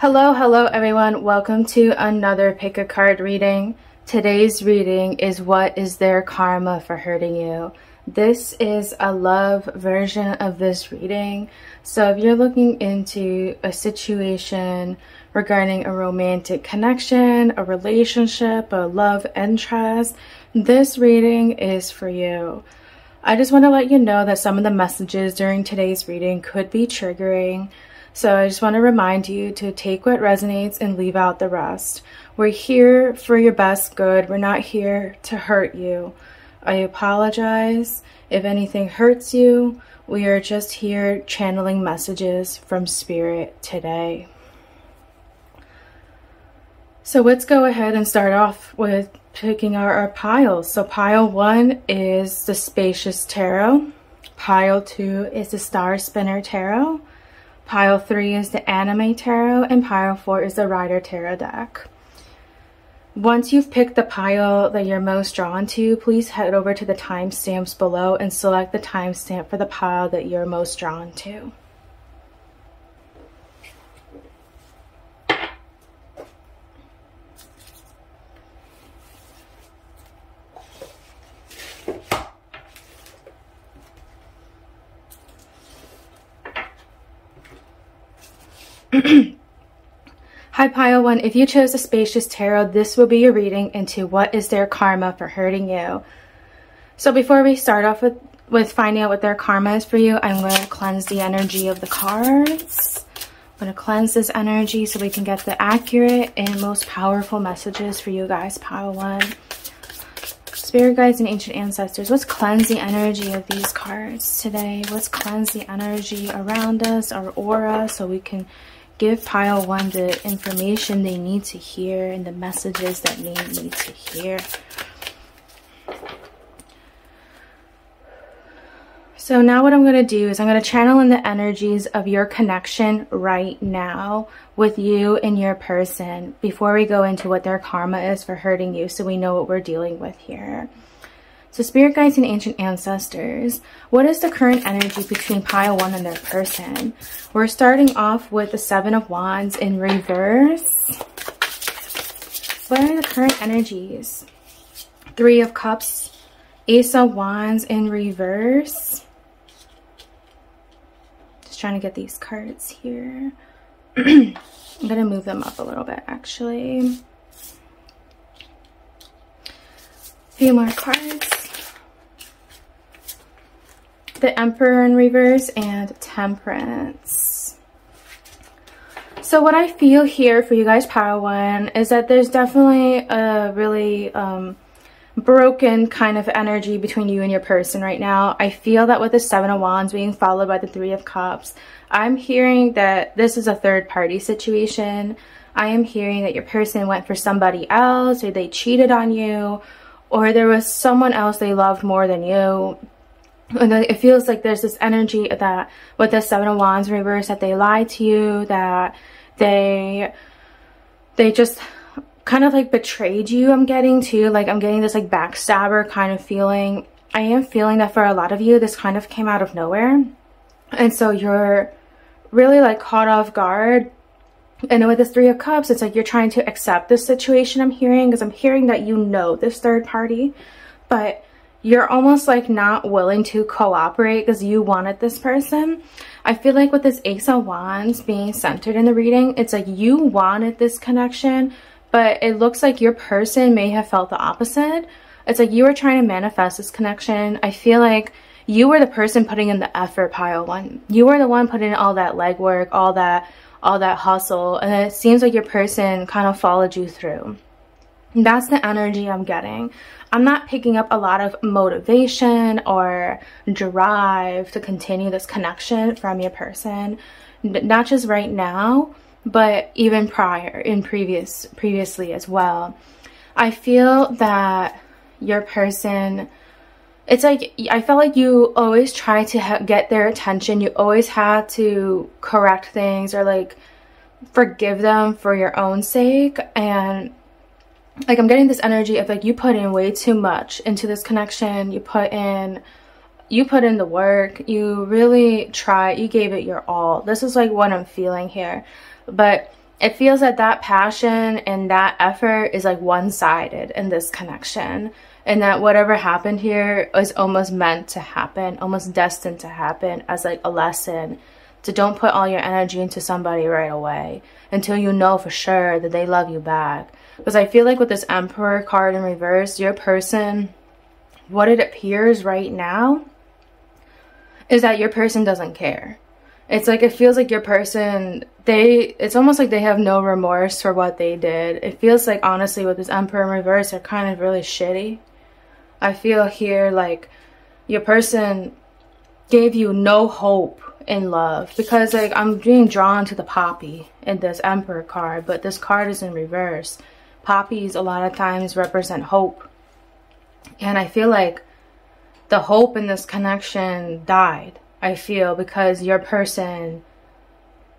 Hello everyone. Welcome to another pick a card reading. Today's reading is what is their karma for hurting you. This is a love version of this reading. So if you're looking into a situation regarding a romantic connection, a relationship, a love interest, this reading is for you. I just want to let you know that some of the messages during today's reading could be triggering. So I just want to remind you to take what resonates and leave out the rest. We're here for your best good. We're not here to hurt you. I apologize if anything hurts you. We are just here channeling messages from Spirit today. So let's go ahead and start off with picking our piles. So pile 1 is the Spacious Tarot. Pile 2 is the Star Spinner Tarot. Pile 3 is the Anime Tarot, and pile 4 is the Rider Tarot deck. Once you've picked the pile that you're most drawn to, please head over to the timestamps below and select the timestamp for the pile that you're most drawn to. Hi Pile 1, if you chose the Spacious Tarot, this will be your reading into what is their karma for hurting you. So before we start off with finding out what their karma is for you, I'm going to cleanse the energy of the cards. I'm going to cleanse this energy so we can get the accurate and most powerful messages for you guys, Pile 1. Spirit guides and ancient ancestors, let's cleanse the energy of these cards today. Let's cleanse the energy around us, our aura, so we can give Pile 1 the information they need to hear and the messages that they need to hear. So now what I'm going to do is I'm going to channel in the energies of your connection right now with you and your person before we go into what their karma is for hurting you, so we know what we're dealing with here. So Spirit guides and ancient ancestors, what is the current energy between Pile 1 and their person? We're starting off with the 7 of Wands in reverse. What are the current energies? 3 of Cups, Ace of Wands in reverse. Just trying to get these cards here. I'm going to move them up a little bit actually. A few more cards. The Emperor in reverse and Temperance. So what I feel here for you guys, Pile 1, is that there's definitely a really broken kind of energy between you and your person right now. I feel that with the 7 of Wands being followed by the 3 of Cups, I'm hearing that this is a third party situation. I am hearing that your person went for somebody else, or they cheated on you, or there was someone else they loved more than you. And it feels like there's this energy that with the 7 of Wands in reverse, that they lied to you, that they just kind of like betrayed you. I'm getting too, like I'm getting this like backstabber kind of feeling. I am feeling that for a lot of you, this kind of came out of nowhere. And so you're really like caught off guard. And with this 3 of Cups, it's like you're trying to accept this situation, I'm hearing, because I'm hearing that you know this third party, but you're almost like not willing to cooperate because you wanted this person. I feel like with this Ace of Wands being centered in the reading, it's like you wanted this connection, but it looks like your person may have felt the opposite. It's like you were trying to manifest this connection. I feel like you were the person putting in the effort, Pile 1. You were the one putting in all that legwork, all that hustle, and it seems like your person kind of followed you through. That's the energy I'm getting. I'm not picking up a lot of motivation or drive to continue this connection from your person, not just right now, but even previously as well. I feel that your person, it's like I felt like you always try to get their attention. You always had to correct things or like forgive them for your own sake, and like I'm getting this energy of like you put in way too much into this connection. You put in the work. You really tried. You gave it your all. This is like what I'm feeling here. But it feels that that passion and that effort is like one-sided in this connection, and that whatever happened here is almost meant to happen, almost destined to happen as like a lesson. So don't put all your energy into somebody right away until you know for sure that they love you back. Because I feel like with this Emperor card in reverse, your person, what it appears right now is that your person doesn't care. It's like, it feels like your person, it's almost like they have no remorse for what they did. It feels like, honestly, with this Emperor in reverse, they're kind of really shitty. I feel here like your person gave you no hope in love, because like I'm being drawn to the poppy in this Emperor card, but this card is in reverse. Poppies a lot of times represent hope, and I feel like the hope in this connection died. I feel because your person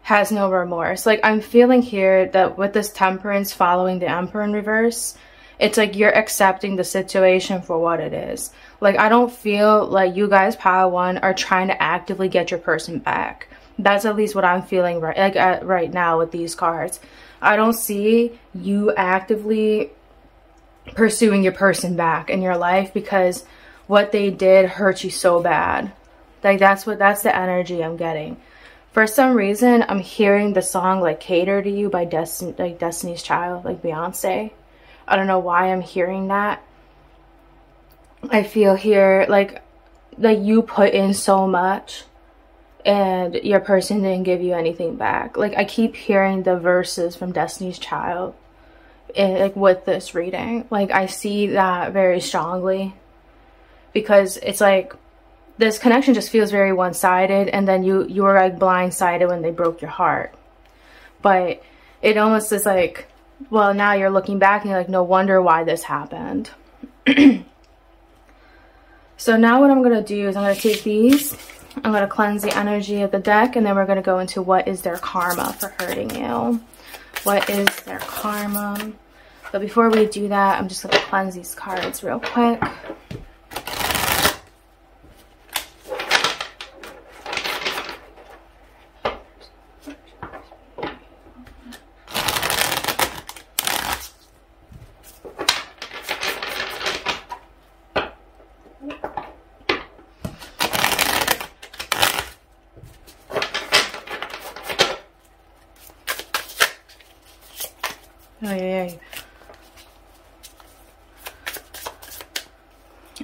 has no remorse. Like I'm feeling here that with this Temperance following the Emperor in reverse, it's like you're accepting the situation for what it is. Like I don't feel like you guys, Pile 1, are trying to actively get your person back. That's at least what I'm feeling right now with these cards. I don't see you actively pursuing your person back in your life, because what they did hurt you so bad. Like that's the energy I'm getting. For some reason, I'm hearing the song like Cater to You by Destiny's Child, like Beyonce. I don't know why I'm hearing that. I feel here like you put in so much and your person didn't give you anything back. Like I keep hearing the verses from Destiny's Child like with this reading. Like I see that very strongly, because it's like this connection just feels very one-sided, and then you were like blindsided when they broke your heart. But it almost is like, well, now you're looking back and you're like, no wonder why this happened. So now what I'm going to do is I'm going to take these, I'm going to cleanse the energy of the deck, and then we're going to go into what is their karma for hurting you. What is their karma? But before we do that, I'm just going to cleanse these cards real quick.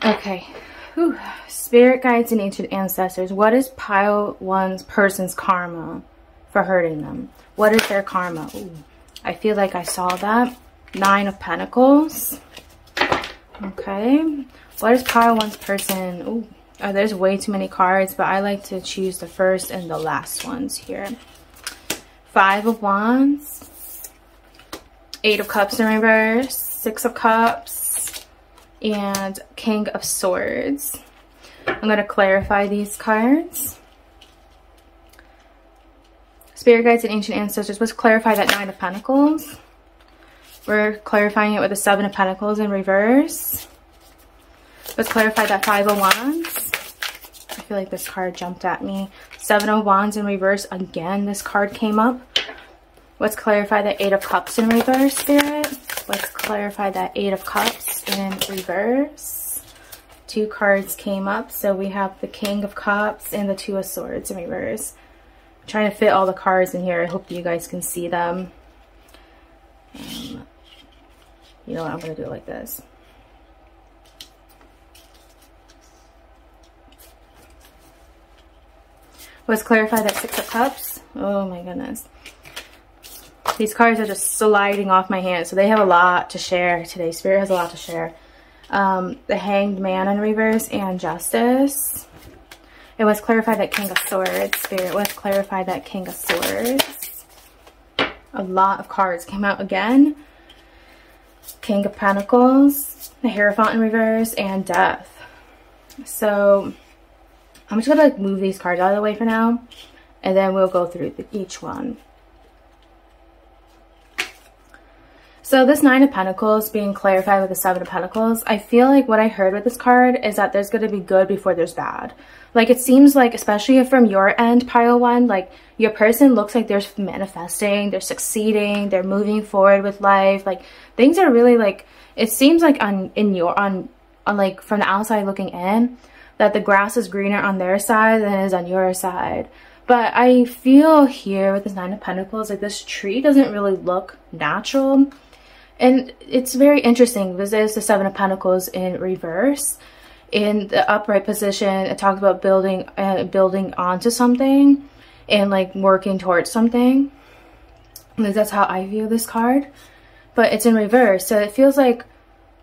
Okay. Whew. Spirit guides and ancient ancestors. What is Pile 1's person's karma for hurting them? What is their karma? Ooh, I feel like I saw that. 9 of Pentacles. Okay. What is Pile 1's person? Ooh, oh, there's way too many cards, but I like to choose the first and the last ones here. 5 of Wands. 8 of Cups in reverse. 6 of Cups. And King of Swords. I'm going to clarify these cards. Spirit guides and ancient ancestors. Let's clarify that 9 of Pentacles. We're clarifying it with the 7 of Pentacles in reverse. Let's clarify that 5 of Wands. I feel like this card jumped at me. 7 of Wands in reverse. Again, this card came up. Let's clarify that 8 of Cups in reverse, Spirit. Let's clarify that 8 of Cups in reverse. 2 cards came up. So we have the King of Cups and the 2 of Swords in reverse. I'm trying to fit all the cards in here. I hope you guys can see them. You know what? I'm going to do it like this. Let's clarify that 6 of Cups. Oh my goodness. These cards are just sliding off my hand, so they have a lot to share today. Spirit has a lot to share. The Hanged Man in reverse and Justice. And let's clarify that King of Swords. Spirit, let's clarify that King of Swords. A lot of cards came out again. King of Pentacles, the Hierophant in reverse, and Death. So I'm just going to move these cards out of the way for now, and then we'll go through each one. So this Nine of Pentacles being clarified with the Seven of Pentacles, I feel like what I heard with this card is that there's going to be good before there's bad. Like, it seems like, especially from your end, pile one, like, your person looks like they're manifesting, they're succeeding, they're moving forward with life. Like, things are really, like, it seems like on like, from the outside looking in, that the grass is greener on their side than it is on your side. But I feel here with this Nine of Pentacles, like, this tree doesn't really look natural. And it's very interesting because there's the Seven of Pentacles in reverse. In the upright position, it talks about building onto something and like working towards something. Like, that's how I view this card. But it's in reverse, so it feels like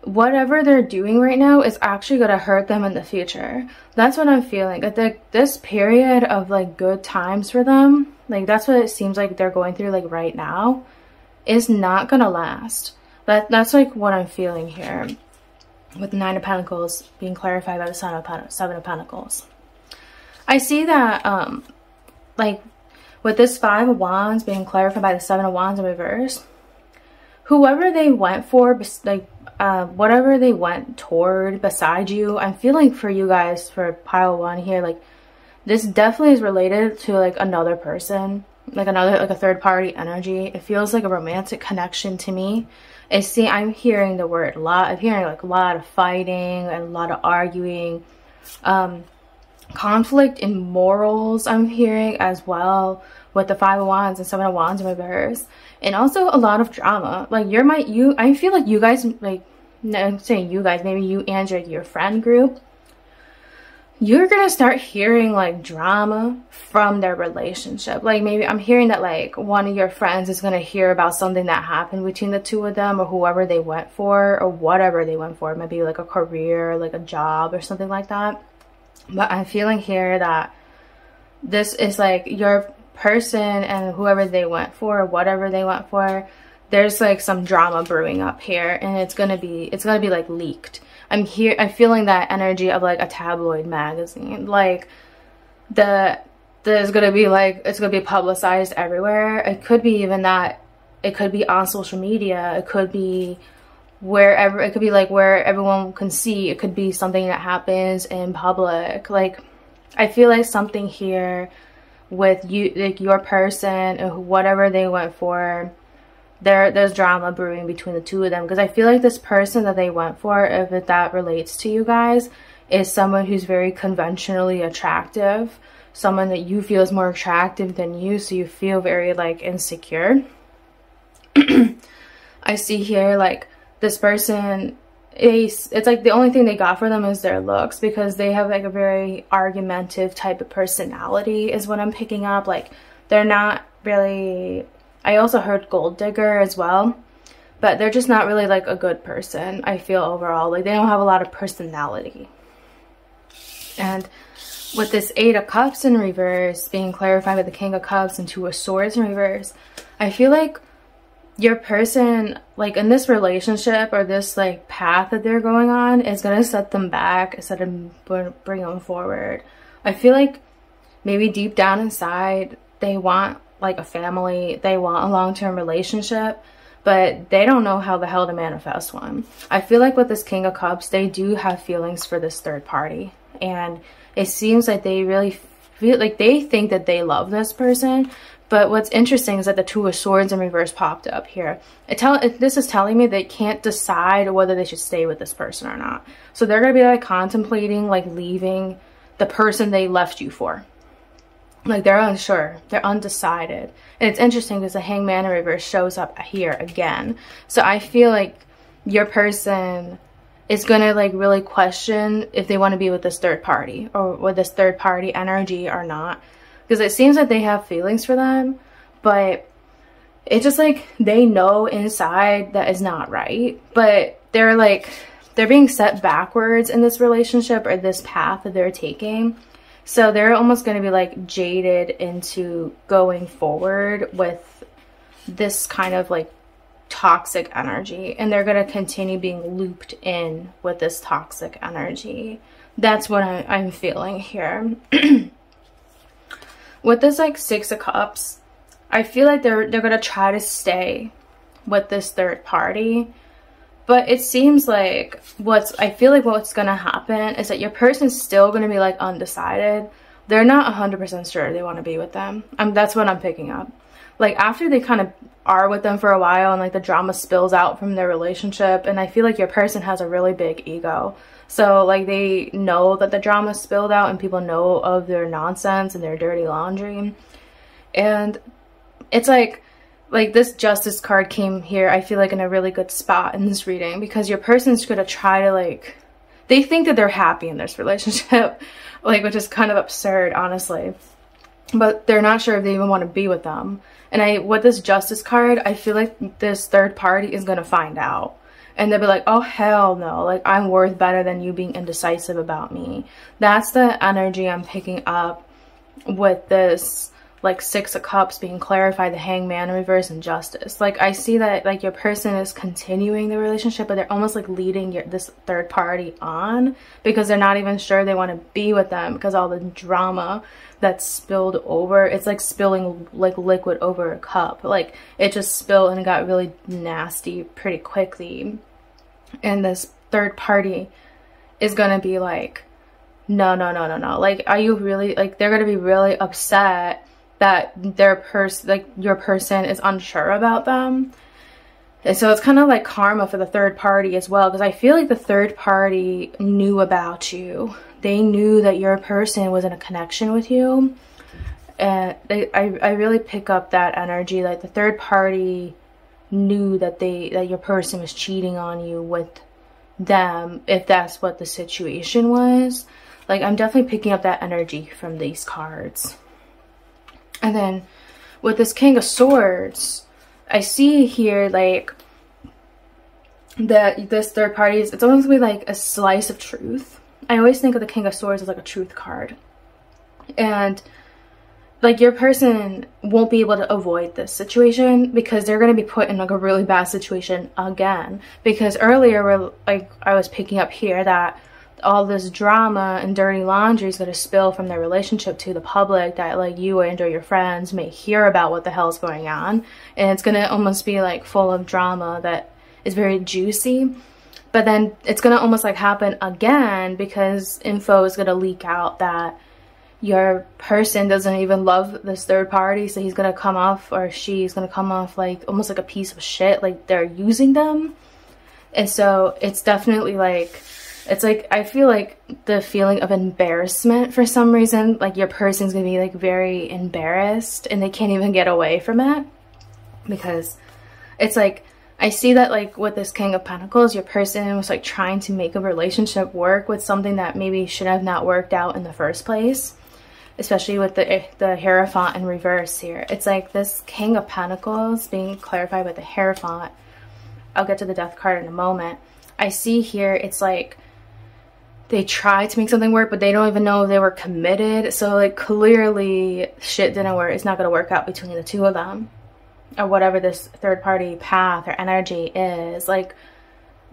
whatever they're doing right now is actually going to hurt them in the future. That's what I'm feeling. Like, this period of like good times for them, like, that's what it seems like they're going through like right now, is not going to last. That's like what I'm feeling here with the Nine of Pentacles being clarified by the Seven of Pentacles. I see that like with this Five of Wands being clarified by the Seven of Wands in reverse, whoever they went for, like whatever they went toward beside you, I'm feeling for you guys, for pile one here, like, this definitely is related to like another person, like a third party energy. It feels like a romantic connection to me. I'm hearing the word a lot. I'm hearing like a lot of fighting and a lot of arguing, conflict in morals. I'm hearing as well with the Five of Wands and Seven of Wands in reverse, and also a lot of drama. Like, I feel like you guys, like, no, I'm saying you guys, maybe you and your friend group, you're gonna start hearing like drama from their relationship. Like, maybe I'm hearing that like one of your friends is gonna hear about something that happened between the two of them, or whoever they went for, or whatever they went for. It might be like a career, like a job or something like that. But I'm feeling here that this is like your person and whoever they went for, or whatever they went for, there's like some drama brewing up here, and it's gonna be like leaked. I'm feeling that energy of like a tabloid magazine. Like, there's gonna be like, it's gonna be publicized everywhere. It could be even that, it could be on social media, it could be wherever, it could be like where everyone can see. It could be something that happens in public. Like, I feel like something here with you, like your person and whatever they went for, there's drama brewing between the two of them, because I feel like this person that they went for, if that relates to you guys, is someone who's very conventionally attractive, someone that you feel is more attractive than you, so you feel very like insecure. I see here like this person, it's like the only thing they got for them is their looks, because they have like a very argumentative type of personality is what I'm picking up. Like, they're not really, I also heard gold digger as well, but they're just not really like a good person, I feel, overall. Like, they don't have a lot of personality. And with this Eight of Cups in reverse being clarified with the King of Cups and Two of Swords in reverse, I feel like your person, like in this relationship or this like path that they're going on, is going to set them back instead of bring them forward. I feel like maybe deep down inside they want like a family, they want a long-term relationship, but they don't know how the hell to manifest one. I feel like with this King of Cups, they do have feelings for this third party, and it seems like they really feel like they think that they love this person. But what's interesting is that the Two of Swords in reverse popped up here. This is telling me they can't decide whether they should stay with this person or not. So they're going to be like contemplating like leaving the person they left you for. Like, they're unsure, they're undecided. And it's interesting because the Hangman in reverse shows up here again. So I feel like your person is gonna like really question if they want to be with this third party, or with this third party energy or not. Because it seems like they have feelings for them, but it's just like they know inside that is not right. But they're being set backwards in this relationship or this path that they're taking. So they're almost going to be like jaded into going forward with this kind of like toxic energy, and they're going to continue being looped in with this toxic energy. That's what I'm feeling here. With this like Six of Cups, I feel like they're going to try to stay with this third party. But it seems like I feel like what's going to happen is that your person's still going to be like undecided. They're not 100% sure they want to be with them. That's what I'm picking up. Like after they kind of are with them for a while and like the drama spills out from their relationship, and I feel like your person has a really big ego. So like they know that the drama spilled out and people know of their nonsense and their dirty laundry. And it's like this Justice card came here, I feel like in a really good spot in this reading, because your person's going to try to like, they think that they're happy in this relationship, like, which is kind of absurd, honestly. But they're not sure if they even want to be with them. And with this Justice card, I feel like this third party is going to find out. And they'll be like, oh, hell no. Like, I'm worth better than you being indecisive about me. That's the energy I'm picking up with this, like, Six of Cups being clarified, the Hangman in reverse, and Justice. Like, I see that, like, your person is continuing the relationship, but they're almost, like, leading this third party on because they're not even sure they want to be with them because all the drama that's spilled over. It's like spilling like liquid over a cup. Like it just spilled and it got really nasty pretty quickly. And this third party is gonna be like, no. Like, are you really, like, they're gonna be really upset that your person is unsure about them. And so it's kind of like karma for the third party as well, because I feel like the third party knew about you. They knew that your person was in a connection with you. And I really pick up that energy. Like the third party knew that your person was cheating on you with them, if that's what the situation was. Like, I'm definitely picking up that energy from these cards. And then with this King of Swords, I see here like that this third party it's almost gonna be like a slice of truth. I always think of the King of Swords as like a truth card. And like your person won't be able to avoid this situation because they're going to be put in like a really bad situation again. Because earlier I was picking up here that all this drama and dirty laundry is going to spill from their relationship to the public, that like you and or your friends may hear about what the hell's going on. And it's going to almost be like full of drama that is very juicy. But then it's going to almost like happen again because info is going to leak out that your person doesn't even love this third party. So he's going to come off, or she's going to come off like almost like a piece of shit. Like they're using them. And so it's definitely like, it's like, I feel like the feeling of embarrassment for some reason, like your person's going to be like very embarrassed and they can't even get away from it. Because it's like, I see that like with this King of Pentacles, your person was like trying to make a relationship work with something that maybe should have not worked out in the first place. Especially with the Hierophant in reverse here. It's like this King of Pentacles being clarified with the Hierophant. I'll get to the Death card in a moment. I see here it's like they tried to make something work, but they don't even know if they were committed. So like clearly shit didn't work. It's not going to work out between the two of them. Or whatever this third party path or energy is. Like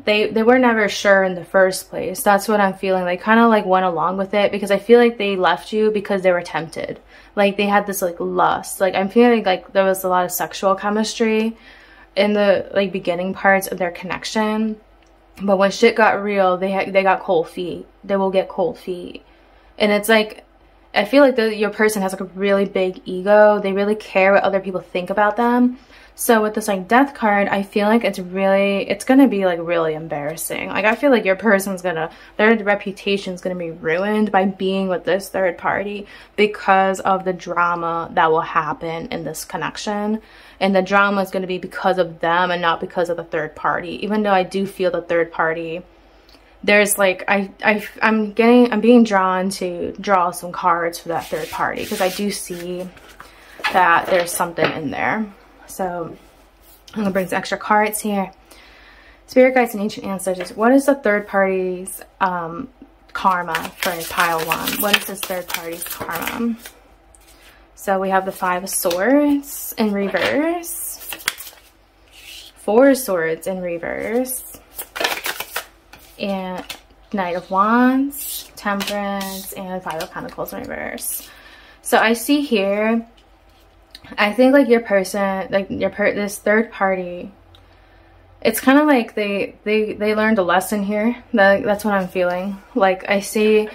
they were never sure in the first place. That's what I'm feeling. They kind of like went along with it because I feel like they left you because they were tempted. Like they had this like lust. Like I'm feeling like there was a lot of sexual chemistry in the like beginning parts of their connection. But when shit got real, they got cold feet. They will get cold feet. And it's like, I feel like your person has like a really big ego. They really care what other people think about them. So with this like Death card, I feel like it's going to be like really embarrassing. Like I feel like your person's their reputation's going to be ruined by being with this third party because of the drama that will happen in this connection. And the drama is going to be because of them and not because of the third party. Even though I do feel the third party, there's like, I'm being drawn to draw some cards for that third party because I do see that there's something in there. So I'm going to bring some extra cards here. Spirit guides and ancient ancestors. What is the third party's karma for pile 1? What is this third party's karma? So we have the 5 of Swords in reverse. 4 of Swords in reverse. And Knight of Wands, Temperance, and 5 of Pentacles in reverse. So I see here, I think like your person, like this third party It's kind of like they learned a lesson here. That's what I'm feeling. Like I see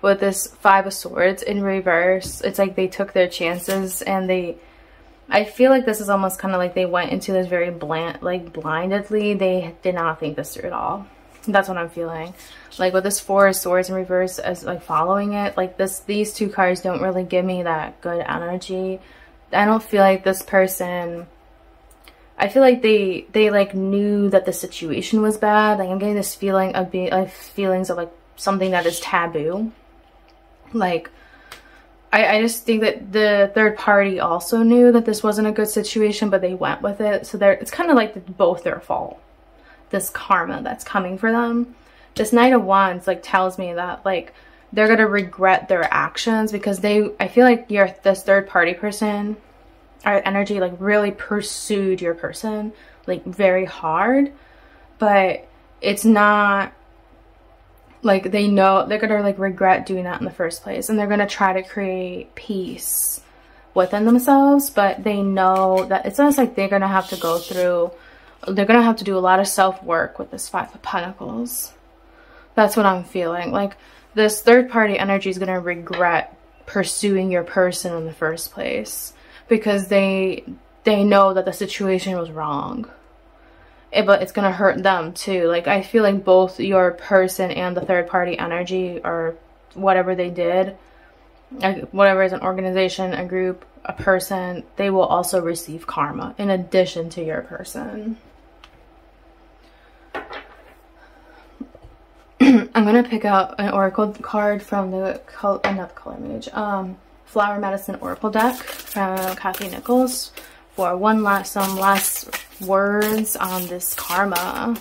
with this Five of Swords in reverse, it's like they took their chances, and I feel like this is almost kind of like they went into this very blindedly. They did not think this through at all. That's what I'm feeling. Like with this Four of Swords in reverse, as like following it, like these two cards don't really give me that good energy. I don't feel like this person, I feel like they like knew that the situation was bad. Like I'm getting this feeling of feelings of like something that is taboo. Like I just think that the third party also knew that this wasn't a good situation, but they went with it. So it's kind of like both their fault. This karma that's coming for them. This Knight of Wands like tells me that like they're gonna regret their actions, because I feel like this third party person or energy like really pursued your person like very hard, but it's not like they know they're gonna like regret doing that in the first place, and they're gonna try to create peace within themselves, but they know that it's almost like they're gonna have to go through, they're gonna have to do a lot of self-work with this Five of Pentacles. That's what I'm feeling. Like this third party energy is gonna regret pursuing your person in the first place, because they know that the situation was wrong. But it's gonna hurt them too. Like I feel like both your person and the third party energy, or whatever they did, like whatever is an organization, a group, a person, they will also receive karma in addition to your person. I'm gonna pick out an oracle card from the not the color mage, Flower Medicine Oracle deck from Cathy Nichols for some last words on this karma.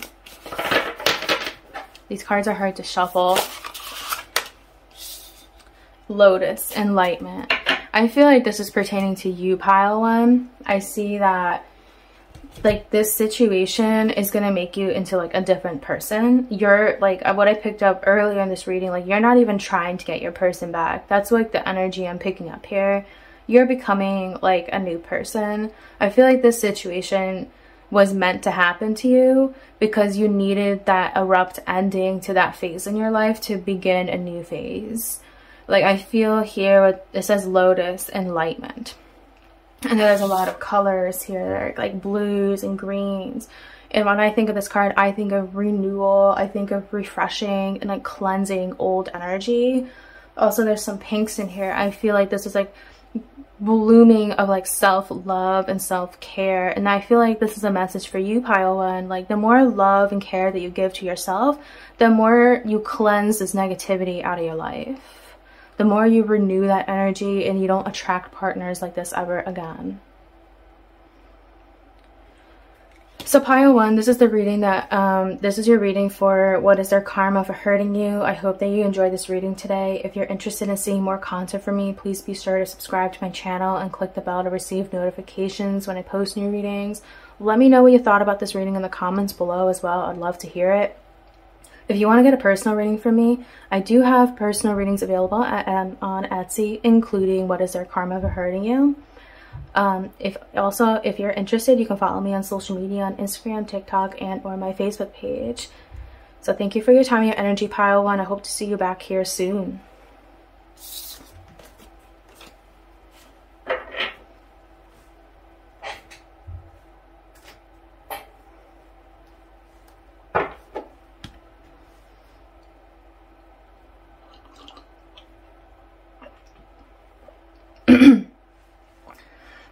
These cards are hard to shuffle. Lotus, Enlightenment. I feel like this is pertaining to you, pile one. I see that like this situation is going to make you into like a different person. You're like what I picked up earlier in this reading, like you're not even trying to get your person back. That's like the energy I'm picking up here. You're becoming like a new person. I feel like this situation was meant to happen to you because you needed that abrupt ending to that phase in your life to begin a new phase. Like I feel here it says Lotus, Enlightenment. And there's a lot of colors here, like blues and greens. And when I think of this card, I think of renewal, I think of refreshing and like cleansing old energy. Also, there's some pinks in here. I feel like this is like blooming of like self-love and self-care. And I feel like this is a message for you, pile one. Like the more love and care that you give to yourself, the more you cleanse this negativity out of your life. The more you renew that energy and you don't attract partners like this ever again. So pile one, this is the reading that, this is your reading for what is their karma for hurting you. I hope that you enjoyed this reading today. If you're interested in seeing more content from me, please be sure to subscribe to my channel and click the bell to receive notifications when I post new readings. Let me know what you thought about this reading in the comments below as well. I'd love to hear it. If you want to get a personal reading from me, I do have personal readings available on Etsy, including what is their karma for hurting you. If you're interested, you can follow me on social media on Instagram, TikTok, and or my Facebook page. So thank you for your time and your energy, pile one. I hope to see you back here soon.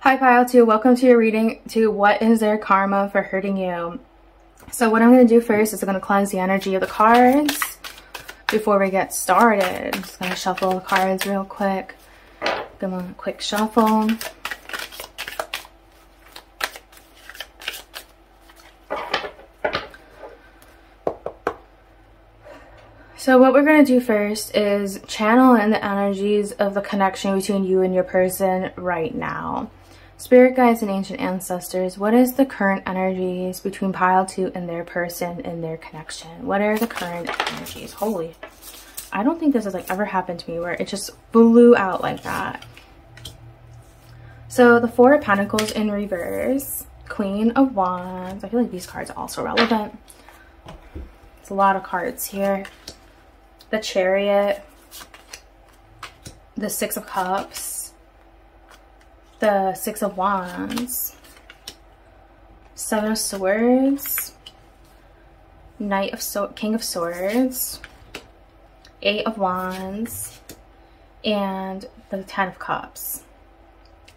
Hi pile 2, welcome to your reading to what is their karma for hurting you. So what I'm going to do first is I'm going to cleanse the energy of the cards before we get started. I'm just going to shuffle the cards real quick. Give them a quick shuffle. So what we're going to do first is channel in the energies of the connection between you and your person right now. Spirit guides and ancient ancestors, what is the current energies between pile 2 and their person and their connection? What are the current energies? Holy, I don't think this has like ever happened to me where it just blew out like that. So the Four of Pentacles in reverse, Queen of Wands. I feel like these cards are also relevant. It's a lot of cards here. The Chariot, the Six of Cups, the Six of Wands, Seven of Swords, King of Swords, Eight of Wands, and the Ten of Cups.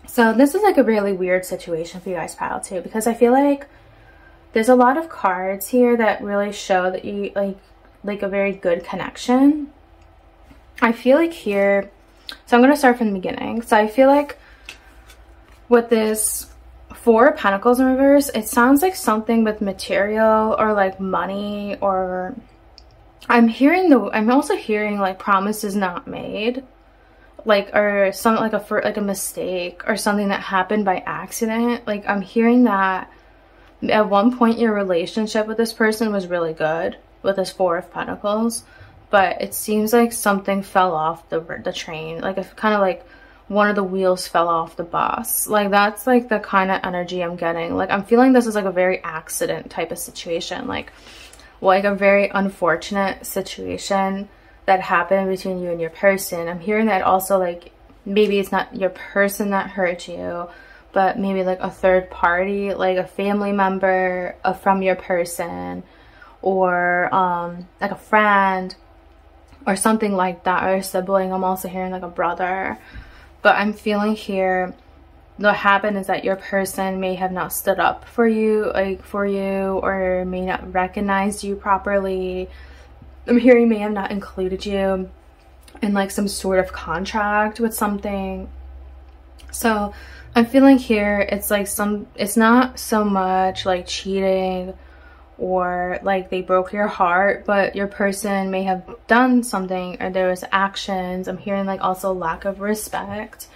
So this is like a really weird situation for you guys, pile two, because I feel like there's a lot of cards here that really show that you like a very good connection. I feel like here, so I'm going to start from the beginning. So I feel like with this Four of Pentacles in reverse, it sounds like something with material or like money, or I'm also hearing like promises not made, like, or something like a mistake or something that happened by accident. Like I'm hearing that at one point your relationship with this person was really good with this Four of Pentacles, but it seems like something fell off the train. Like if kind of like one of the wheels fell off the bus. Like that's like the kind of energy I'm getting. Like I'm feeling this is like a very accident type of situation, like a very unfortunate situation that happened between you and your person. I'm hearing that also, like maybe it's not your person that hurt you, but maybe like a third party, like a family member from your person, or like a friend or something like that, or a sibling. I'm also hearing like a brother. But I'm feeling here what happened is that your person may have not stood up for you, or may not recognize you properly. I'm hearing may have not included you in like some sort of contract with something. So I'm feeling here it's like it's not so much like cheating or like they broke your heart, but your person may have done something, or there was actions. I'm hearing like also lack of respect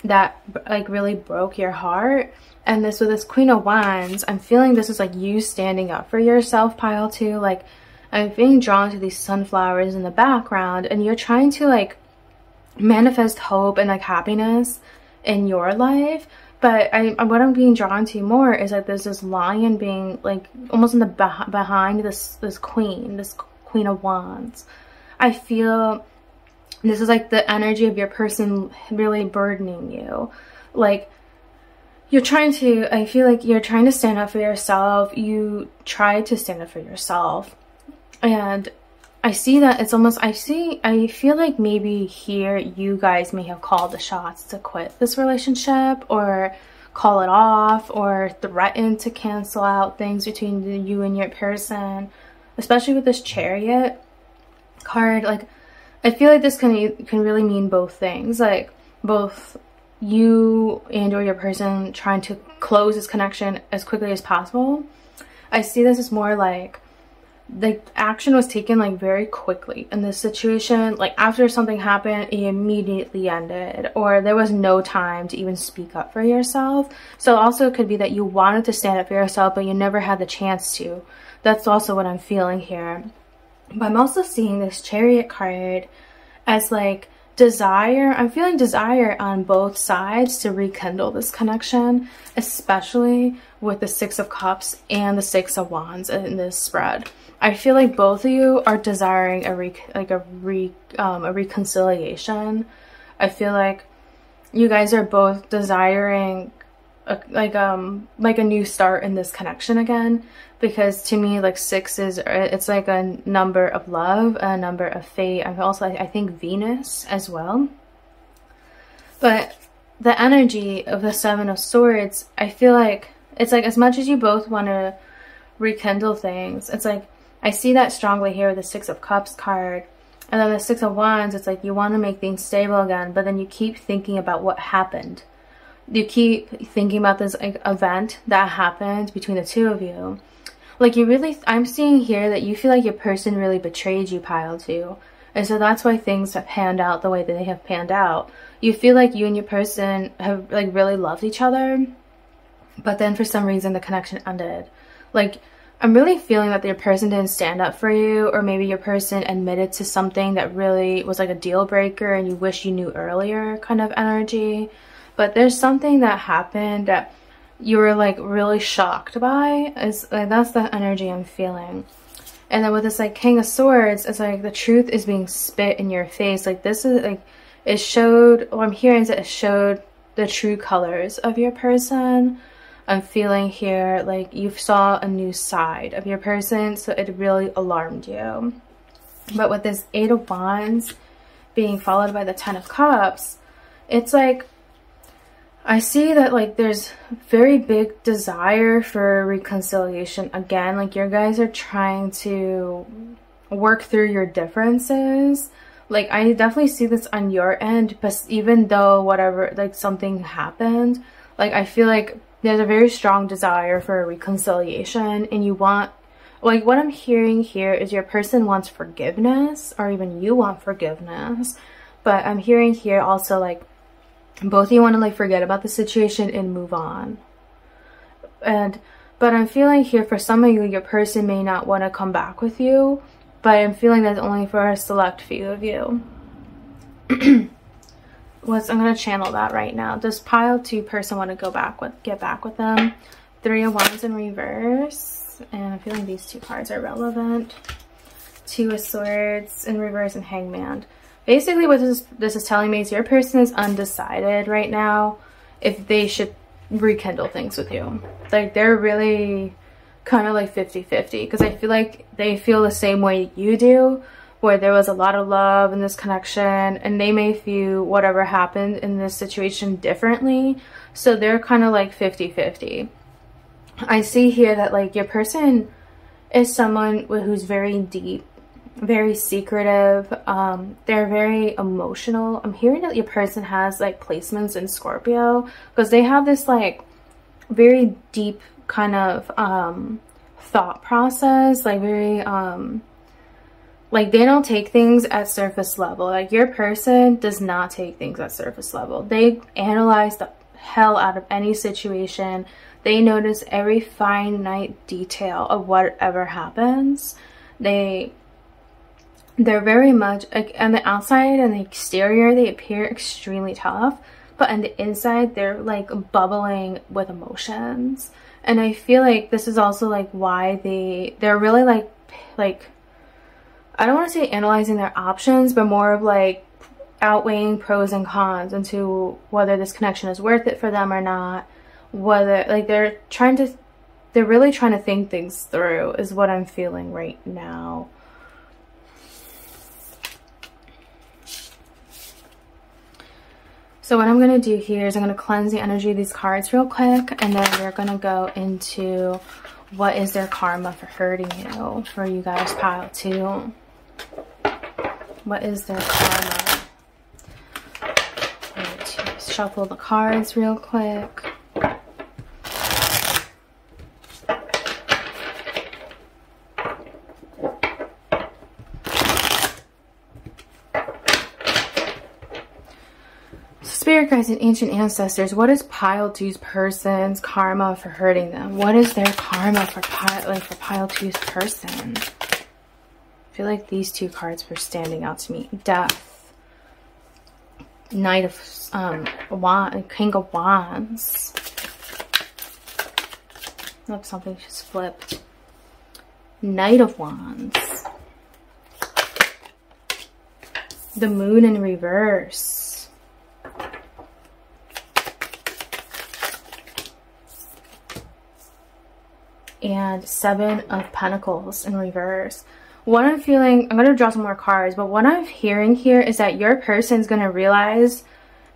that like really broke your heart. And this with this Queen of Wands, I'm feeling this is like you standing up for yourself, pile two. Like I'm being drawn to these sunflowers in the background, and you're trying to like manifest hope and like happiness in your life. But what I'm being drawn to more is like there's this lion being like almost in the behind this Queen of Wands. I feel this is like the energy of your person really burdening you. Like I feel like you're trying to stand up for yourself. You try to stand up for yourself. And I see that it's almost, I feel like maybe here you guys may have called the shots to quit this relationship, or call it off, or threaten to cancel out things between you and your person, especially with this Chariot card. Like I feel like this can really mean both things, like both you and or your person trying to close this connection as quickly as possible. I see this as more like the action was taken like very quickly in this situation. Like after something happened, it immediately ended, or there was no time to even speak up for yourself. So also it could be that you wanted to stand up for yourself, but you never had the chance to. That's also what I'm feeling here. But I'm also seeing this Chariot card as like desire. I'm feeling desire on both sides to rekindle this connection, especially with the Six of Cups and the Six of Wands in this spread. I feel like both of you are desiring a reconciliation. I feel like you guys are both desiring a new start in this connection again, because to me like six is, it's like a number of love, a number of fate. I'm also, I think, Venus as well. But the energy of the Seven of Swords, I feel like it's like as much as you both want to rekindle things, it's like I see that strongly here with the Six of Cups card. And then the Six of Wands, it's like you want to make things stable again, but then you keep thinking about what happened. You keep thinking about this like event that happened between the two of you. Like you really, I'm seeing here that you feel like your person really betrayed you, pile two. And so that's why things have panned out the way that they have panned out. You feel like you and your person have like really loved each other, but then for some reason the connection ended. Like I'm really feeling that your person didn't stand up for you, or maybe your person admitted to something that really was like a deal breaker and you wish you knew earlier kind of energy. But there's something that happened that you were like really shocked by. Is like, that's the energy I'm feeling. And then with this like King of Swords, it's like the truth is being spit in your face. Like this is like, it showed, what I'm hearing is that it showed the true colors of your person. I'm feeling here like you saw a new side of your person, so it really alarmed you. But with this 8 of Wands being followed by the 10 of Cups, it's like, I see that like there's very big desire for reconciliation again. Like your guys are trying to work through your differences. Like I definitely see this on your end, but even though whatever, like something happened, like I feel like there's a very strong desire for reconciliation, and you want, like what I'm hearing here is your person wants forgiveness, or even you want forgiveness. But I'm hearing here also like both of you want to like forget about the situation and move on. But I'm feeling here for some of you, your person may not want to come back with you, but I'm feeling that's only for a select few of you. I'm going to channel that right now. Does pile 2 person want to get back with them? 3 of Wands in reverse. And I'm feeling these 2 cards are relevant. 2 of Swords in reverse and Hangman. Basically what this is telling me is your person is undecided right now if they should rekindle things with you. Like they're really kind of like 50-50, because I feel like they feel the same way you do, where there was a lot of love in this connection, and they may view whatever happened in this situation differently. So they're kind of like 50-50. I see here that like your person is someone who's very deep, very secretive. They're very emotional. I'm hearing that your person has like placements in Scorpio, because they have this like very deep kind of thought process, like very like they don't take things at surface level. Like your person does not take things at surface level. They analyze the hell out of any situation. They notice every finite detail of whatever happens. They're very much like on the outside and the exterior, they appear extremely tough, but on the inside they're like bubbling with emotions. And I feel like this is also like why they're really like I don't want to say analyzing their options, but more of like outweighing pros and cons into whether this connection is worth it for them or not. Whether like they're really trying to think things through is what I'm feeling right now. So what I'm going to do here is I'm going to cleanse the energy of these cards real quick, and then we're going to go into what is their karma for hurting you for you guys pile 2. What is their karma? I'm going to shuffle the cards real quick. Spirit guides and ancient ancestors, what is pile 2's person's karma for hurting them? What is their karma for pile 2's person? I feel like these 2 cards were standing out to me. Death. Knight of King of Wands. Look, something just flipped. Knight of Wands. The Moon in reverse. And 7 of Pentacles in reverse. What I'm feeling, I'm going to draw some more cards, but what I'm hearing here is that your person's going to realize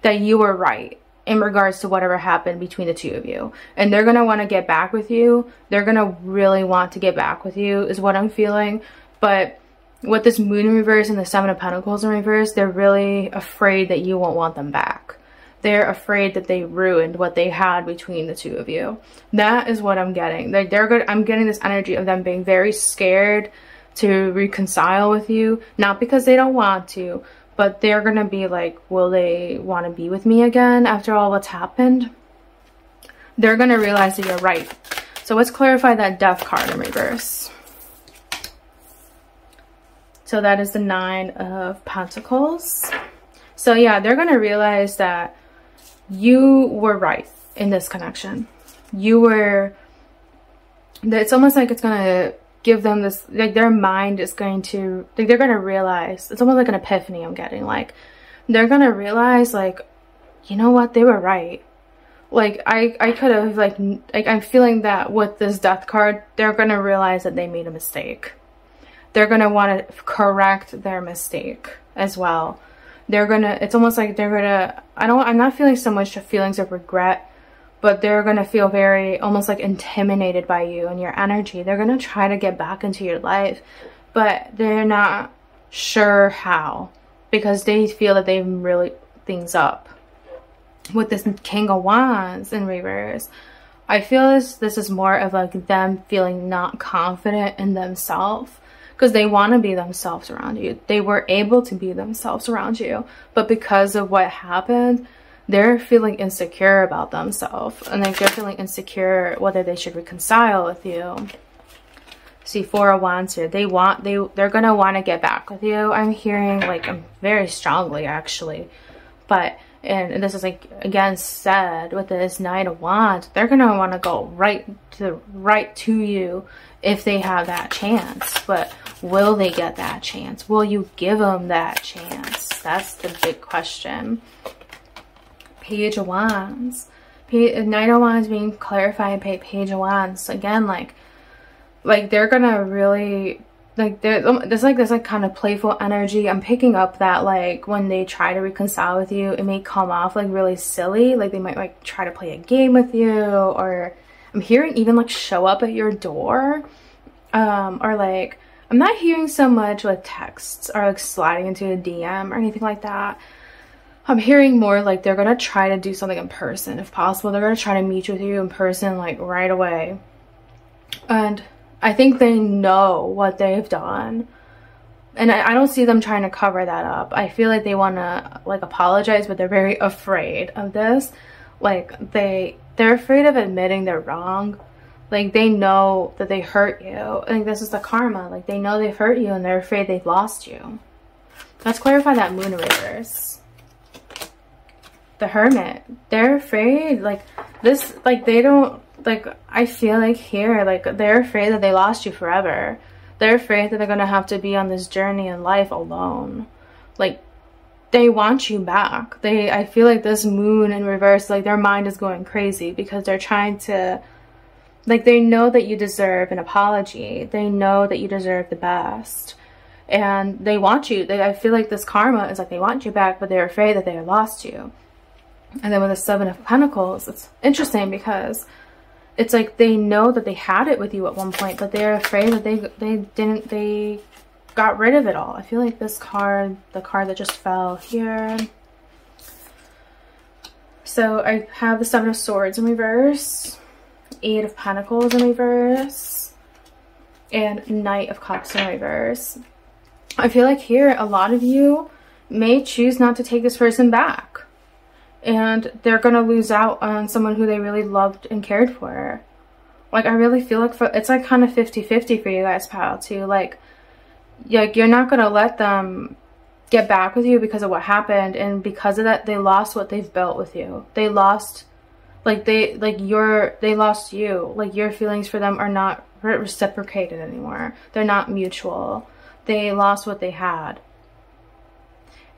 that you were right in regards to whatever happened between the 2 of you. And they're going to want to get back with you. They're going to really want to get back with you is what I'm feeling. But with this Moon in reverse and the 7 of Pentacles in reverse, they're really afraid that you won't want them back. They're afraid that they ruined what they had between the 2 of you. That is what I'm getting. I'm getting this energy of them being very scared to reconcile with you. Not because they don't want to, but they're going to be like, will they want to be with me again after all what's happened? They're going to realize that you're right. So let's clarify that Death card in reverse. So that is the 9 of Pentacles. So yeah, they're going to realize that you were right in this connection. you were, it's almost like it's gonna give them this, like their mind is going to, like they're gonna realize, it's almost like an epiphany I'm getting, like they're gonna realize like, you know what, they were right. Like I could have like I'm feeling that with this death card, they're gonna realize that they made a mistake. They're gonna want to correct their mistake as well. They're gonna, it's almost like they're gonna, I'm not feeling so much feelings of regret, but they're gonna feel very almost like intimidated by you and your energy. They're gonna try to get back into your life, but they're not sure how, because they feel that they've really things up. With this King of Wands in reverse, I feel this is more of like them feeling not confident in themselves, because they want to be themselves around you. They were able to be themselves around you, but because of what happened, they're feeling insecure about themselves, and they're feeling insecure whether they should reconcile with you. See, Four of Wands here. They're gonna want to get back with you. I'm hearing like very strongly actually, but. And this is like again said with this Knight of Wands, they're gonna want to go right to you if they have that chance. But will they get that chance? Will you give them that chance? That's the big question. Page of Wands, Knight of Wands being clarified by Page of Wands again. Like they're gonna really. Like there's like kind of playful energy. I'm picking up that like when they try to reconcile with you, it may come off like really silly. Like they might like try to play a game with you, or I'm hearing even like show up at your door. Or like I'm not hearing so much with texts or like sliding into a DM or anything like that. I'm hearing more like they're gonna try to do something in person if possible. They're gonna try to meet with you in person like right away. And I think they know what they've done, and I don't see them trying to cover that up. I feel like they want to like apologize, but they're very afraid of this. Like they're afraid of admitting they're wrong. Like they know that they hurt you. I think this is the karma. Like they know they've hurt you and they're afraid they've lost you. Let's clarify that Moon reverse. The Hermit. They're afraid like this, like they don't. Like, I feel like here, like, they're afraid that they lost you forever. They're afraid that they're going to have to be on this journey in life alone. Like, they want you back. I feel like this Moon in reverse, like, their mind is going crazy because they're trying to, like, they know that you deserve an apology. They know that you deserve the best. And they want you. I feel like this karma is like they want you back, but they're afraid that they lost you. And then with the Seven of Pentacles, it's interesting because it's like they know that they had it with you at one point, but they're afraid that they got rid of it all. I feel like this card, the card that just fell here. So I have the Seven of Swords in reverse, Eight of Pentacles in reverse, and Knight of Cups in reverse. I feel like here a lot of you may choose not to take this person back. And they're going to lose out on someone who they really loved and cared for. Like, I really feel like it's like kind of 50-50 for you guys, pal, too. Like you're not going to let them get back with you because of what happened. And because of that, they lost what they've built with you. They lost, they lost you. Like, your feelings for them are not reciprocated anymore. They're not mutual. They lost what they had.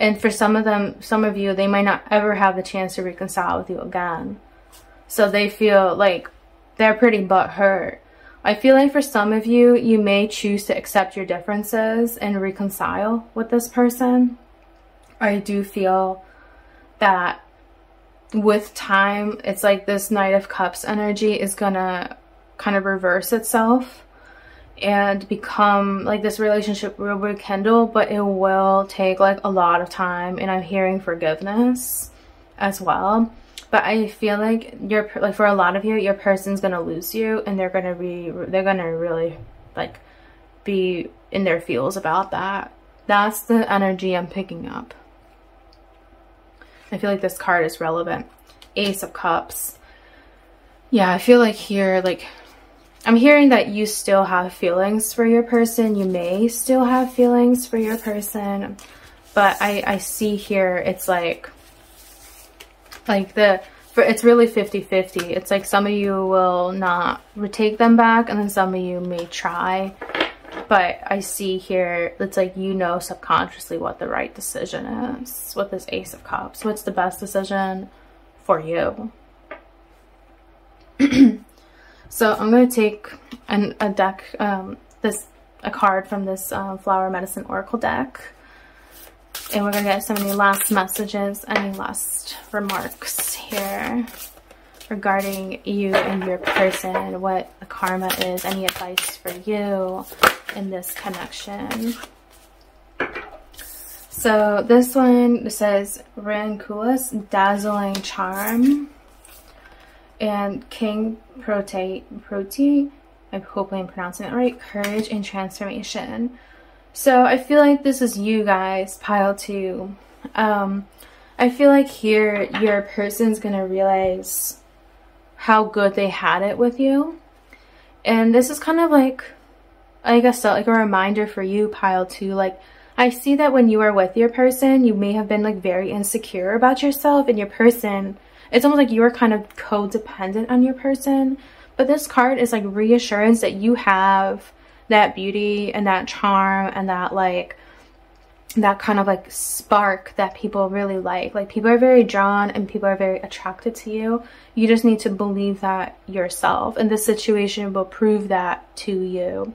And for some of you, they might not ever have the chance to reconcile with you again. So they feel like they're pretty butthurt. I feel like for some of you, you may choose to accept your differences and reconcile with this person. I do feel that with time, it's like this Knight of Cups energy is gonna kind of reverse itself and become like this relationship will rekindle, but it will take like a lot of time. And I'm hearing forgiveness as well. But I feel like like for a lot of you, your person's gonna lose you, and they're gonna really like be in their feels about that. That's the energy I'm picking up. I feel like this card is relevant. Ace of Cups. Yeah, I feel like here, like I'm hearing that you still have feelings for your person. You may still have feelings for your person, but I see here it's like for it's really 50-50. It's like some of you will not retake them back, and then some of you may try. But I see here, it's like you know subconsciously what the right decision is with this Ace of Cups. What's the best decision for you? So I'm going to take a deck, a card from this Flower Medicine Oracle deck. And we're going to get any last messages, any last remarks here regarding you and your person, what the karma is, any advice for you in this connection. So this one says Ranculus, dazzling charm, and King Prote, I hope I'm pronouncing it right, courage and transformation. So I feel like this is you guys, pile 2. I feel like here your person's gonna realize how good they had it with you. And this is kind of like, I guess so, like a reminder for you, pile 2. Like, I see that when you are with your person, you may have been like very insecure about yourself, and your person, it's almost like you are kind of codependent on your person. But this card is like reassurance that you have that beauty and that charm and that like that kind of like spark that people really like. Like, people are very drawn and people are very attracted to you. You just need to believe that yourself, and this situation will prove that to you.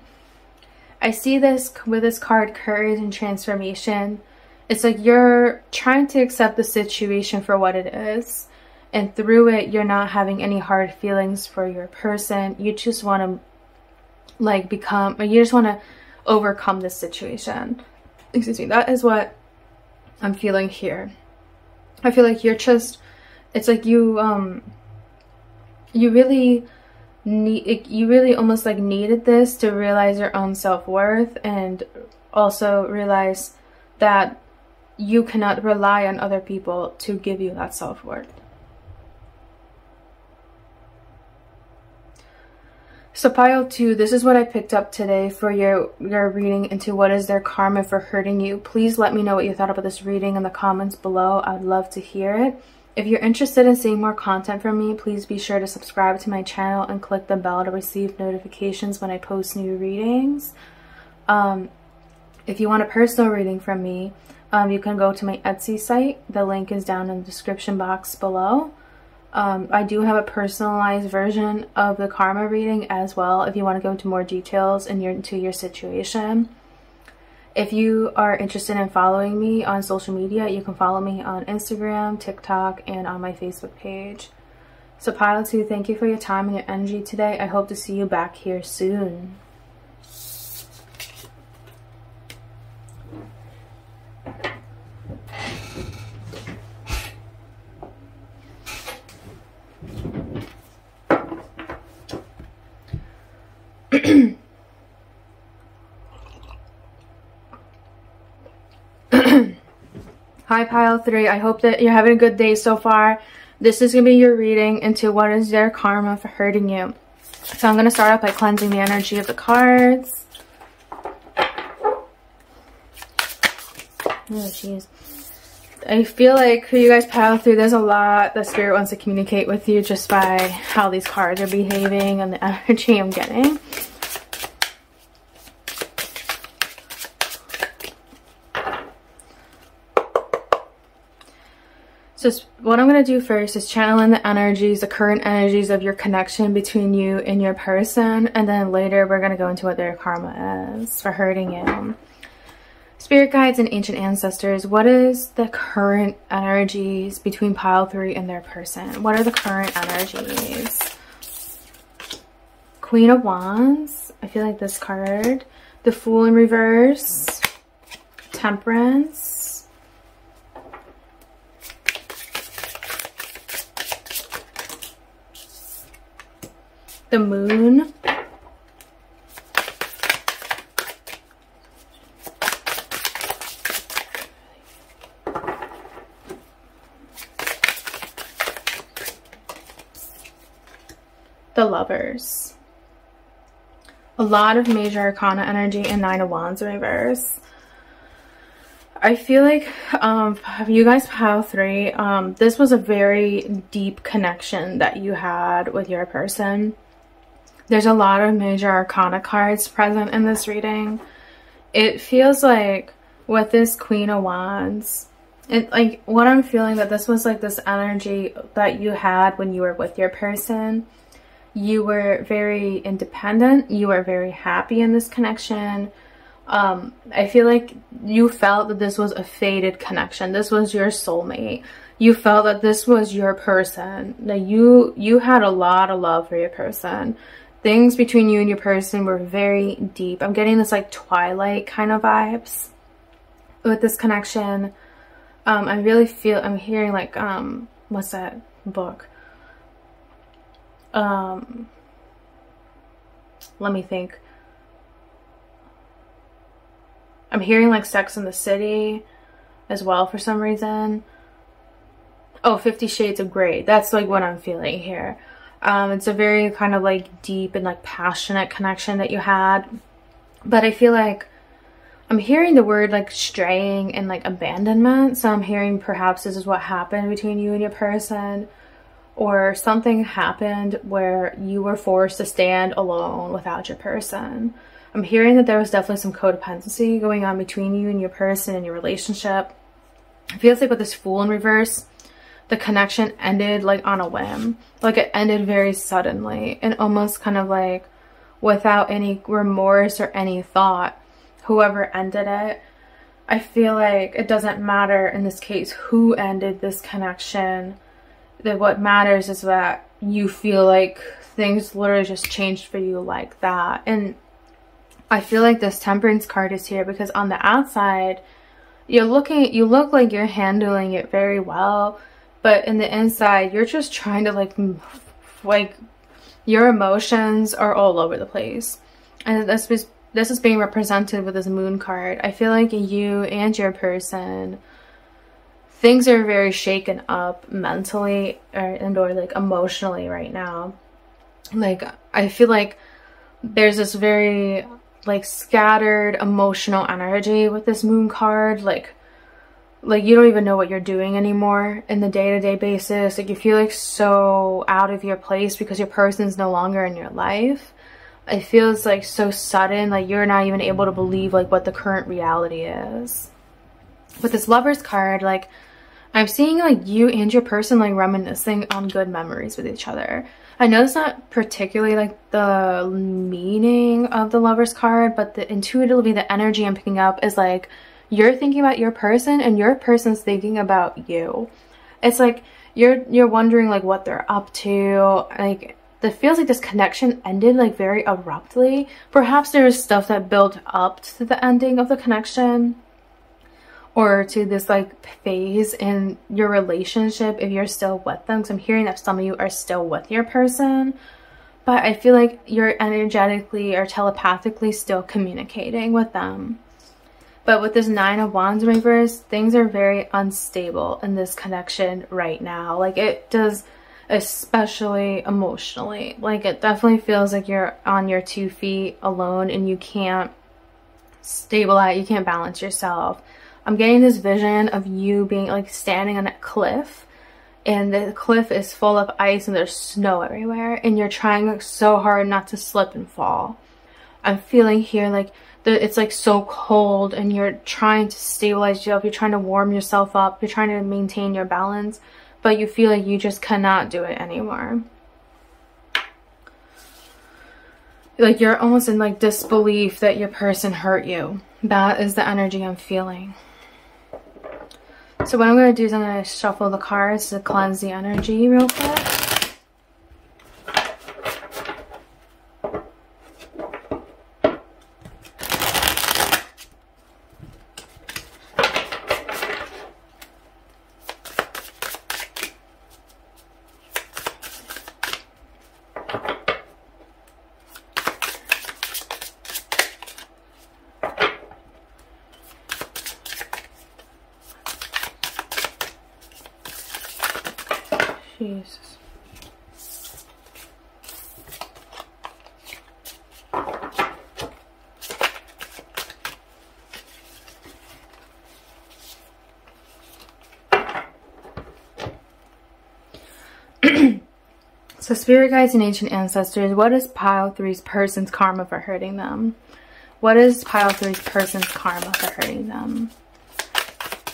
I see this with this card, courage and transformation. It's like you're trying to accept the situation for what it is, and through it you're not having any hard feelings for your person. You just want to like you just want to overcome this situation. Excuse me. That is what I'm feeling here. I feel like you're just, it's like you really almost like needed this to realize your own self-worth, and also realize that you cannot rely on other people to give you that self-worth. So pile 2, this is what I picked up today for your reading into what is their karma for hurting you. Please let me know what you thought about this reading in the comments below. I would love to hear it. If you're interested in seeing more content from me, please be sure to subscribe to my channel and click the bell to receive notifications when I post new readings. If you want a personal reading from me, you can go to my Etsy site. The link is down in the description box below. I do have a personalized version of the karma reading as well, if you want to go into more details into your situation. If you are interested in following me on social media, you can follow me on Instagram, TikTok, and on my Facebook page. So pile 2, thank you for your time and your energy today. I hope to see you back here soon. Hi pile 3, I hope that you're having a good day so far. This is going to be your reading into what is their karma for hurting you. So I'm going to start off by cleansing the energy of the cards. Oh jeez. I feel like for you guys pile 3, there's a lot that Spirit wants to communicate with you just by how these cards are behaving and the energy I'm getting. So what I'm going to do first is channel in the energies, the current energies of your connection between you and your person. And then later we're going to go into what their karma is for hurting you. Spirit guides and ancient ancestors, what is the current energies between pile 3 and their person? What are the current energies? Queen of Wands. I feel like this card. The Fool in reverse. Temperance. The Moon. The Lovers. A lot of major arcana energy and 9 of Wands in reverse. I feel like you guys pile 3, this was a very deep connection that you had with your person. There's a lot of major arcana cards present in this reading. It feels like with this Queen of Wands, like what I'm feeling, that this was like this energy that you had when you were with your person. You were very independent. You were very happy in this connection. I feel like you felt that this was a fated connection. This was your soulmate. You felt that this was your person. That you had a lot of love for your person. Things between you and your person were very deep. I'm getting this like Twilight kind of vibes with this connection. I really feel, I'm hearing like, what's that book? Let me think. I'm hearing like Sex and the City as well for some reason. Oh, 50 Shades of Grey. That's like what I'm feeling here. It's a very kind of like deep and like passionate connection that you had. But I feel like I'm hearing the word like straying and like abandonment. So I'm hearing perhaps this is what happened between you and your person. Or something happened where you were forced to stand alone without your person. I'm hearing that there was definitely some codependency going on between you and your person and your relationship. It feels like with this Fool in reverse, the connection ended like on a whim. Like it ended very suddenly and almost kind of like without any remorse or any thought. Whoever ended it, I feel like it doesn't matter in this case who ended this connection. That what matters is that you feel like things literally just changed for you like that. And I feel like this Temperance card is here because on the outside, you look like you're handling it very well, but in the inside, you're just trying to like your emotions are all over the place. And this is being represented with this Moon card. I feel like you and your person, things are very shaken up mentally or like emotionally right now. Like I feel like there's this very like scattered emotional energy with this Moon card. Like you don't even know what you're doing anymore in the day-to-day basis. Like you feel like so out of your place because your person's no longer in your life. It feels like so sudden, like you're not even able to believe like what the current reality is. With this Lovers card, like I'm seeing like you and your person like reminiscing on good memories with each other. I know it's not particularly like the meaning of the Lovers card, but intuitively the energy I'm picking up is like you're thinking about your person and your person's thinking about you. It's like you're wondering like what they're up to. Like it feels like this connection ended like very abruptly. Perhaps there was stuff that built up to the ending of the connection, or to this like phase in your relationship if you're still with them. Because I'm hearing that some of you are still with your person, but I feel like you're energetically or telepathically still communicating with them. But with this Nine of Wands in reverse, things are very unstable in this connection right now. Like it does, especially emotionally. Like it definitely feels like you're on your 2 feet alone and you can't stabilize, you can't balance yourself. I'm getting this vision of you being like standing on a cliff, and the cliff is full of ice and there's snow everywhere, and you're trying so hard not to slip and fall. I'm feeling here like it's like so cold and you're trying to stabilize yourself, you're trying to warm yourself up, you're trying to maintain your balance, but you feel like you just cannot do it anymore. Like you're almost in like disbelief that your person hurt you. That is the energy I'm feeling. So what I'm going to do is I'm going to shuffle the cards to cleanse the energy real quick. Jesus. So spirit guides and ancient ancestors, what is pile 3's person's karma for hurting them? What is pile 3's person's karma for hurting them?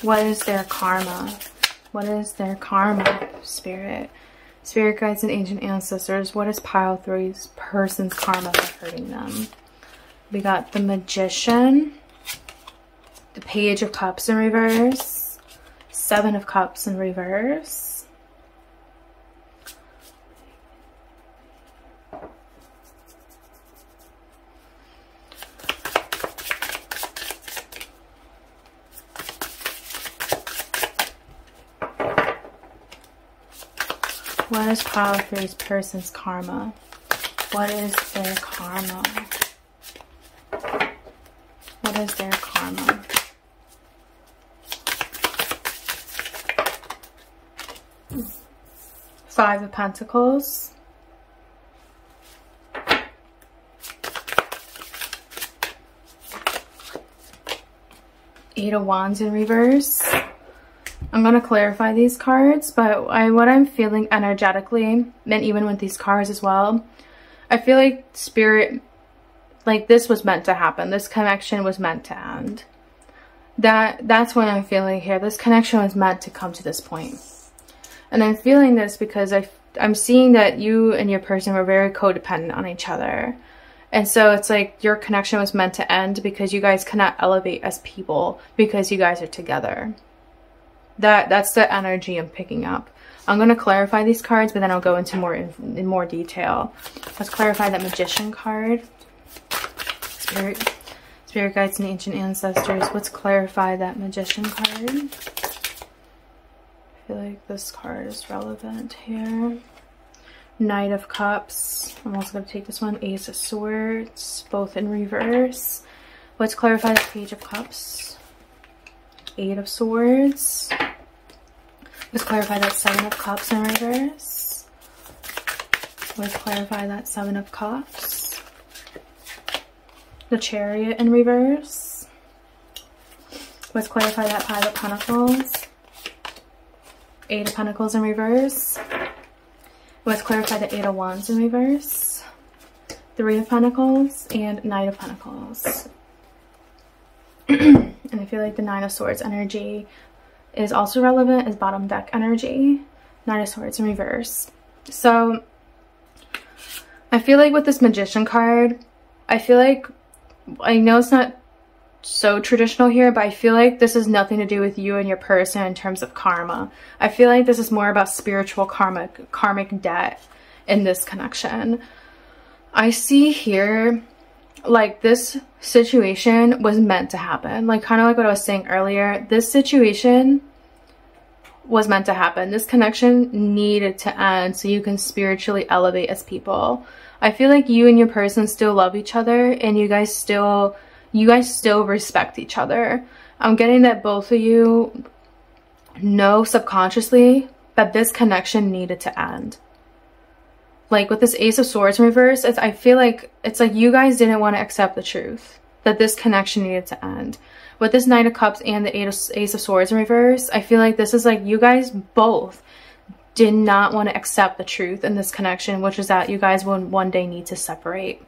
What is their karma? What is their karma, spirit? Spirit guides and ancient ancestors, what is pile 3's person's karma for hurting them? We got the Magician, the Page of Cups in reverse, 7 of Cups in reverse, what is pile 3's person's karma? What is their karma? What is their karma? Five of Pentacles. Eight of Wands in reverse. I'm going to clarify these cards, but what I'm feeling energetically, and even with these cards as well, I feel like spirit, like this was meant to happen. This connection was meant to end. That's what I'm feeling here. This connection was meant to come to this point. And I'm feeling this because I'm seeing that you and your person were very codependent on each other. And so it's like your connection was meant to end because you guys cannot elevate as people because you guys are together. That's the energy I'm picking up. I'm going to clarify these cards, but then I'll go into in more detail. Let's clarify that Magician card. Spirit guides and ancient ancestors. Let's clarify that Magician card. I feel like this card is relevant here. Knight of Cups. I'm also going to take this one. Ace of Swords, both in reverse. Let's clarify that Page of Cups. Eight of Swords. Let's clarify that Seven of Cups in reverse. Let's clarify that Seven of Cups. The Chariot in reverse. Let's clarify that Five of Pentacles. Eight of Pentacles in reverse. Let's clarify the Eight of Wands in reverse. Three of Pentacles and Knight of Pentacles. And I feel like the Nine of Swords energy is also relevant as bottom deck energy. Nine of Swords in reverse. So I feel like with this Magician card, I feel like, I know it's not so traditional here, but I feel like this has nothing to do with you and your person in terms of karma. I feel like this is more about spiritual karmic debt in this connection. I see here like this situation was meant to happen. Like kind of like what I was saying earlier, this situation was meant to happen. This connection needed to end so you can spiritually elevate as people. I feel like you and your person still love each other and you guys still respect each other. I'm getting that both of you know subconsciously that this connection needed to end. Like with this Ace of Swords in reverse, I feel like it's like you guys didn't want to accept the truth that this connection needed to end. With this Knight of Cups and the Ace of Swords in reverse, I feel like this is like you guys both did not want to accept the truth in this connection, which is that you guys will one day need to separate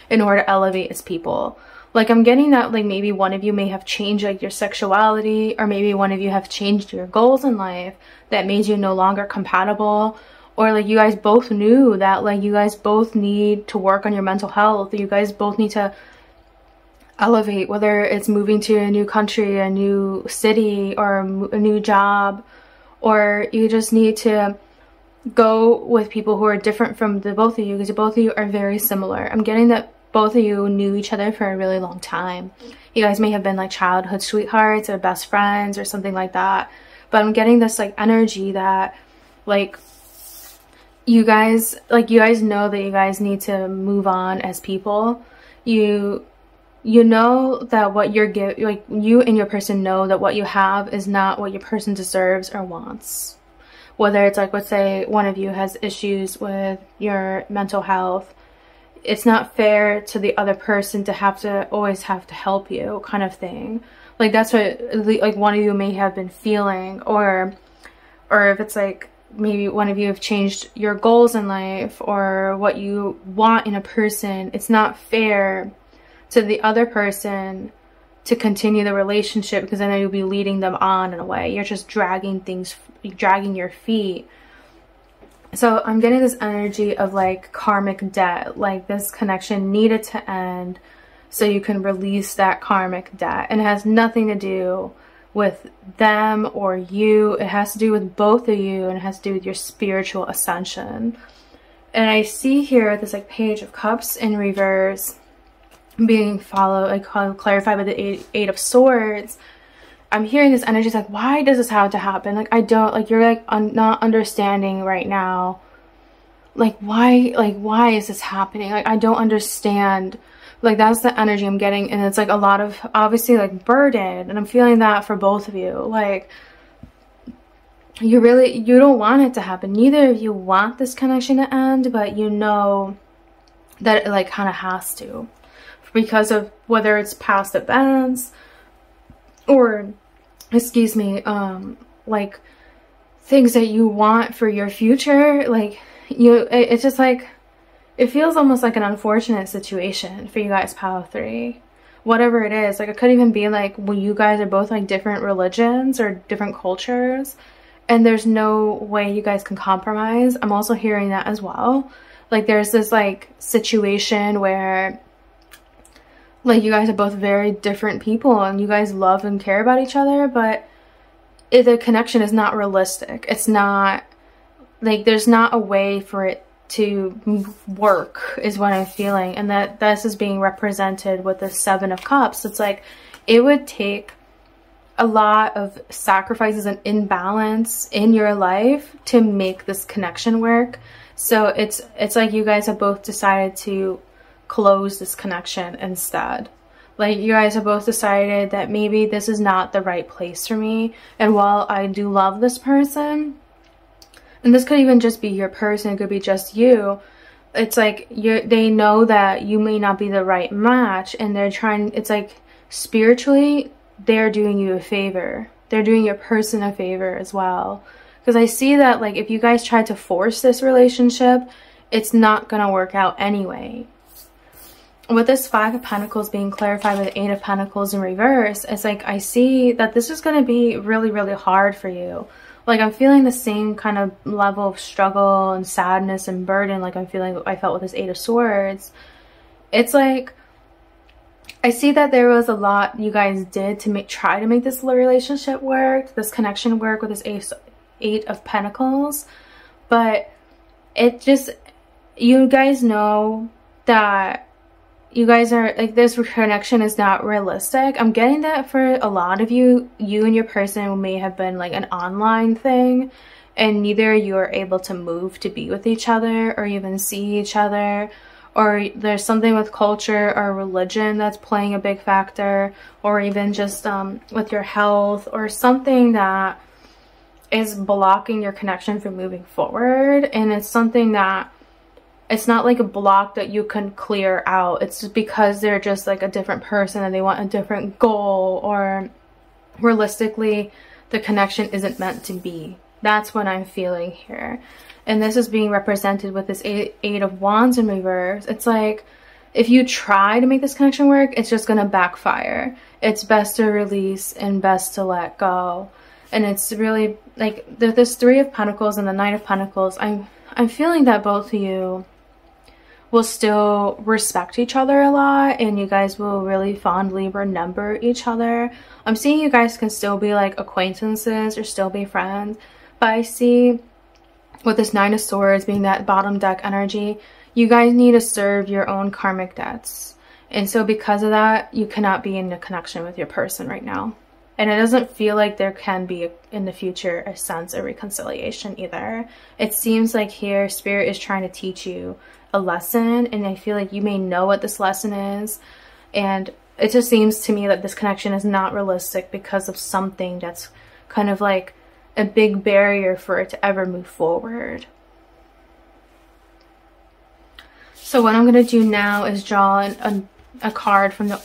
in order to elevate as people. Like I'm getting that like maybe one of you may have changed like your sexuality, or maybe one of you have changed your goals in life that made you no longer compatible. Or like you guys both knew that like you guys both need to work on your mental health. You guys both need to elevate, whether it's moving to a new country, a new city, or a new job, or you just need to go with people who are different from the both of you, because both of you are very similar. I'm getting that both of you knew each other for a really long time. You guys may have been like childhood sweethearts or best friends or something like that. But I'm getting this like energy that like you guys know that you guys need to move on as people. You know that what you're like you and your person know that what you have is not what your person deserves or wants. Whether it's like, let's say one of you has issues with your mental health, it's not fair to the other person to always have to help you, kind of thing. Like that's what like one of you may have been feeling, or if it's like maybe one of you have changed your goals in life or what you want in a person. It's not fair to the other person to continue the relationship, because then you'll be leading them on in a way. You're just dragging your feet. So I'm getting this energy of like karmic debt, like this connection needed to end so you can release that karmic debt. And it has nothing to do with them or you. It has to do with both of you, and it has to do with your spiritual ascension. And I see here this like Page of Cups in reverse being followed, like clarified by the Eight of Swords. I'm hearing this energy. It's like, why does this have to happen? Like, I don't, like, you're like not understanding right now. Like, why is this happening? Like, I don't understand. Like, that's the energy I'm getting. And it's like a lot of, obviously, like, burden. And I'm feeling that for both of you. Like, you don't want it to happen. Neither of you want this connection to end, but you know that it, like, kind of has to. Because of whether it's past events or, excuse me, like, things that you want for your future. Like, it's just like, it feels almost like an unfortunate situation for you guys, pile 3. Whatever it is, like, it could even be like, well, you guys are both like different religions or different cultures, and there's no way you guys can compromise. I'm also hearing that as well. Like, there's this like situation where, like, you guys are both very different people and you guys love and care about each other, but the connection is not realistic. It's not, like, there's not a way for it to work, is what I'm feeling. And that this is being represented with the 7 of Cups. It's like, it would take a lot of sacrifices and imbalance in your life to make this connection work. So it's like you guys have both decided to close this connection instead. Like, you guys have both decided that maybe this is not the right place for me. And while I do love this person, and this could even just be your person, it could be just you, it's like they know that you may not be the right match, and they're trying, it's like spiritually they're doing you a favor. They're doing your person a favor as well. Because I see that, like, if you guys try to force this relationship, it's not gonna work out anyway. With this 5 of Pentacles being clarified with the 8 of Pentacles in reverse, it's like, I see that this is going to be really, really hard for you. Like, I'm feeling the same kind of level of struggle and sadness and burden like I felt with this 8 of Swords. It's like, I see that there was a lot you guys did to try to make this relationship work, this connection work with this 8 of Pentacles. But it just, you guys know that you guys are, like, this connection is not realistic. I'm getting that for a lot of you, you and your person may have been like an online thing, and neither of you are able to move to be with each other or even see each other, or there's something with culture or religion that's playing a big factor, or even just with your health or something that is blocking your connection from moving forward. And it's something that, it's not like a block that you can clear out. It's just because they're just like a different person and they want a different goal, or realistically the connection isn't meant to be. That's what I'm feeling here. And this is being represented with this 8 of Wands in reverse. It's like, if you try to make this connection work, it's just gonna backfire. It's best to release and best to let go. And it's really like this 3 of Pentacles and the 9 of Pentacles. I'm feeling that both of you will still respect each other a lot, and you guys will really fondly remember each other. I'm seeing you guys can still be like acquaintances or still be friends, but I see with this 9 of Swords being that bottom deck energy, you guys need to serve your own karmic debts. And so because of that, you cannot be in a connection with your person right now. And it doesn't feel like there can be in the future a sense of reconciliation either. It seems like here Spirit is trying to teach you a lesson, and I feel like you may know what this lesson is, and it just seems to me that this connection is not realistic because of something that's kind of like a big barrier for it to ever move forward. So what I'm going to do now is draw a card from the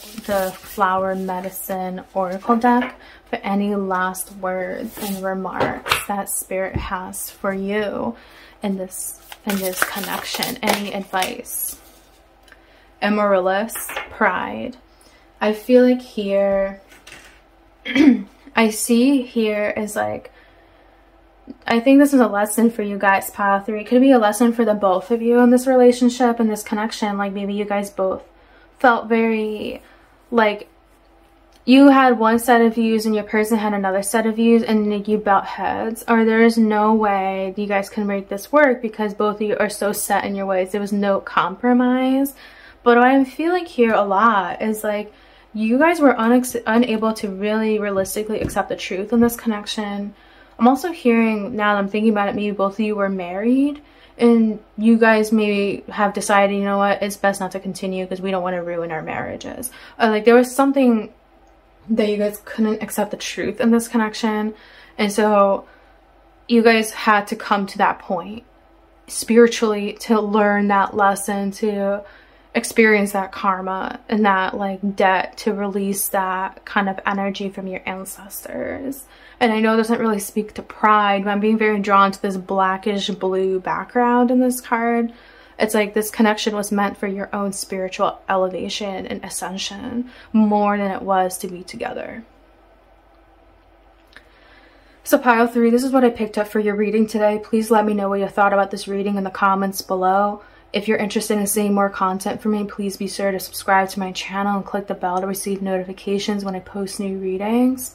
Flower Medicine Oracle deck for any last words and remarks that Spirit has for you in this connection. Any advice? Amaryllis, Pride. I feel like here, I see here is like, I think this is a lesson for you guys, Pile 3. It could be a lesson for the both of you in this relationship and this connection. Like maybe you guys both felt very like you had one set of views and your person had another set of views and you butt heads, or there is no way you guys can make this work because both of you are so set in your ways. There was no compromise. But what I'm feeling here a lot is like you guys were unable to really realistically accept the truth in this connection. I'm also hearing, now that I'm thinking about it, maybe both of you were married and you guys maybe have decided, you know what, it's best not to continue because we don't want to ruin our marriages. Or like there was something that you guys couldn't accept the truth in this connection, and so you guys had to come to that point spiritually to learn that lesson, to experience that karma and that like debt, to release that kind of energy from your ancestors. And I know it doesn't really speak to pride, but I'm being very drawn to this blackish blue background in this card. It's like this connection was meant for your own spiritual elevation and ascension more than it was to be together. So Pile 3, this is what I picked up for your reading today. Please let me know what you thought about this reading in the comments below. If you're interested in seeing more content from me, please be sure to subscribe to my channel and click the bell to receive notifications when I post new readings.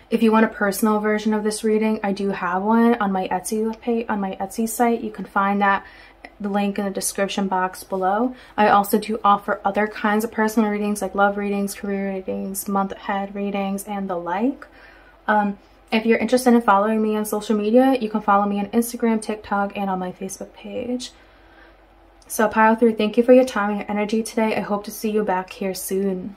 If you want a personal version of this reading, I do have one on my Etsy page, on my Etsy site. You can find the link in the description box below. I also do offer other kinds of personal readings like love readings, career readings, month ahead readings, and the like. If you're interested in following me on social media, you can follow me on Instagram, TikTok, and on my Facebook page. So Pile 3, thank you for your time and your energy today. I hope to see you back here soon.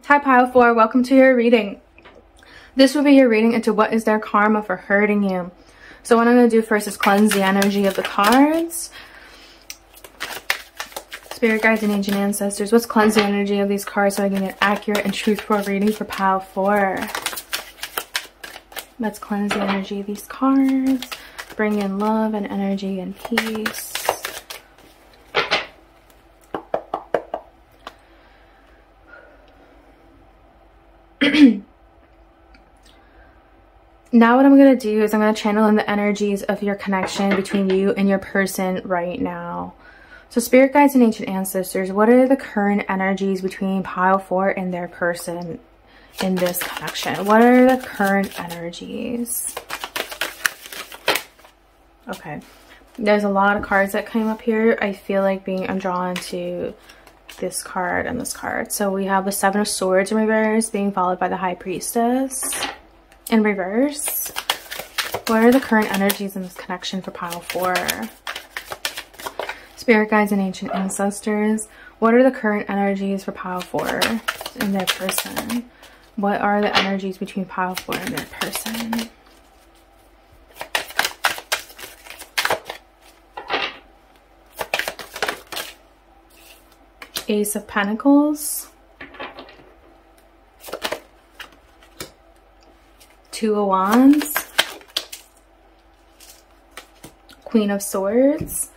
Hi Pile 4, welcome to your reading. This will be your reading into what is their karma for hurting you. So what I'm going to do first is cleanse the energy of the cards. Spirit guides and ancient ancestors, let's cleanse the energy of these cards so I can get an accurate and truthful reading for Pile 4. Let's cleanse the energy of these cards. Bring in love and energy and peace. Now what I'm going to do is I'm going to channel in the energies of your connection between you and your person right now. So spirit guides and ancient ancestors, what are the current energies between Pile 4 and their person in this connection? What are the current energies? Okay. There's a lot of cards that came up here. I feel like I'm drawn to this card and this card. So we have the Seven of Swords in reverse being followed by the High Priestess in reverse. What are the current energies in this connection for Pile 4? Spirit guides and ancient ancestors, what are the current energies for Pile 4 in their person? What are the energies between Pile 4 and their person? Ace of Pentacles, Two of Wands, Queen of Swords.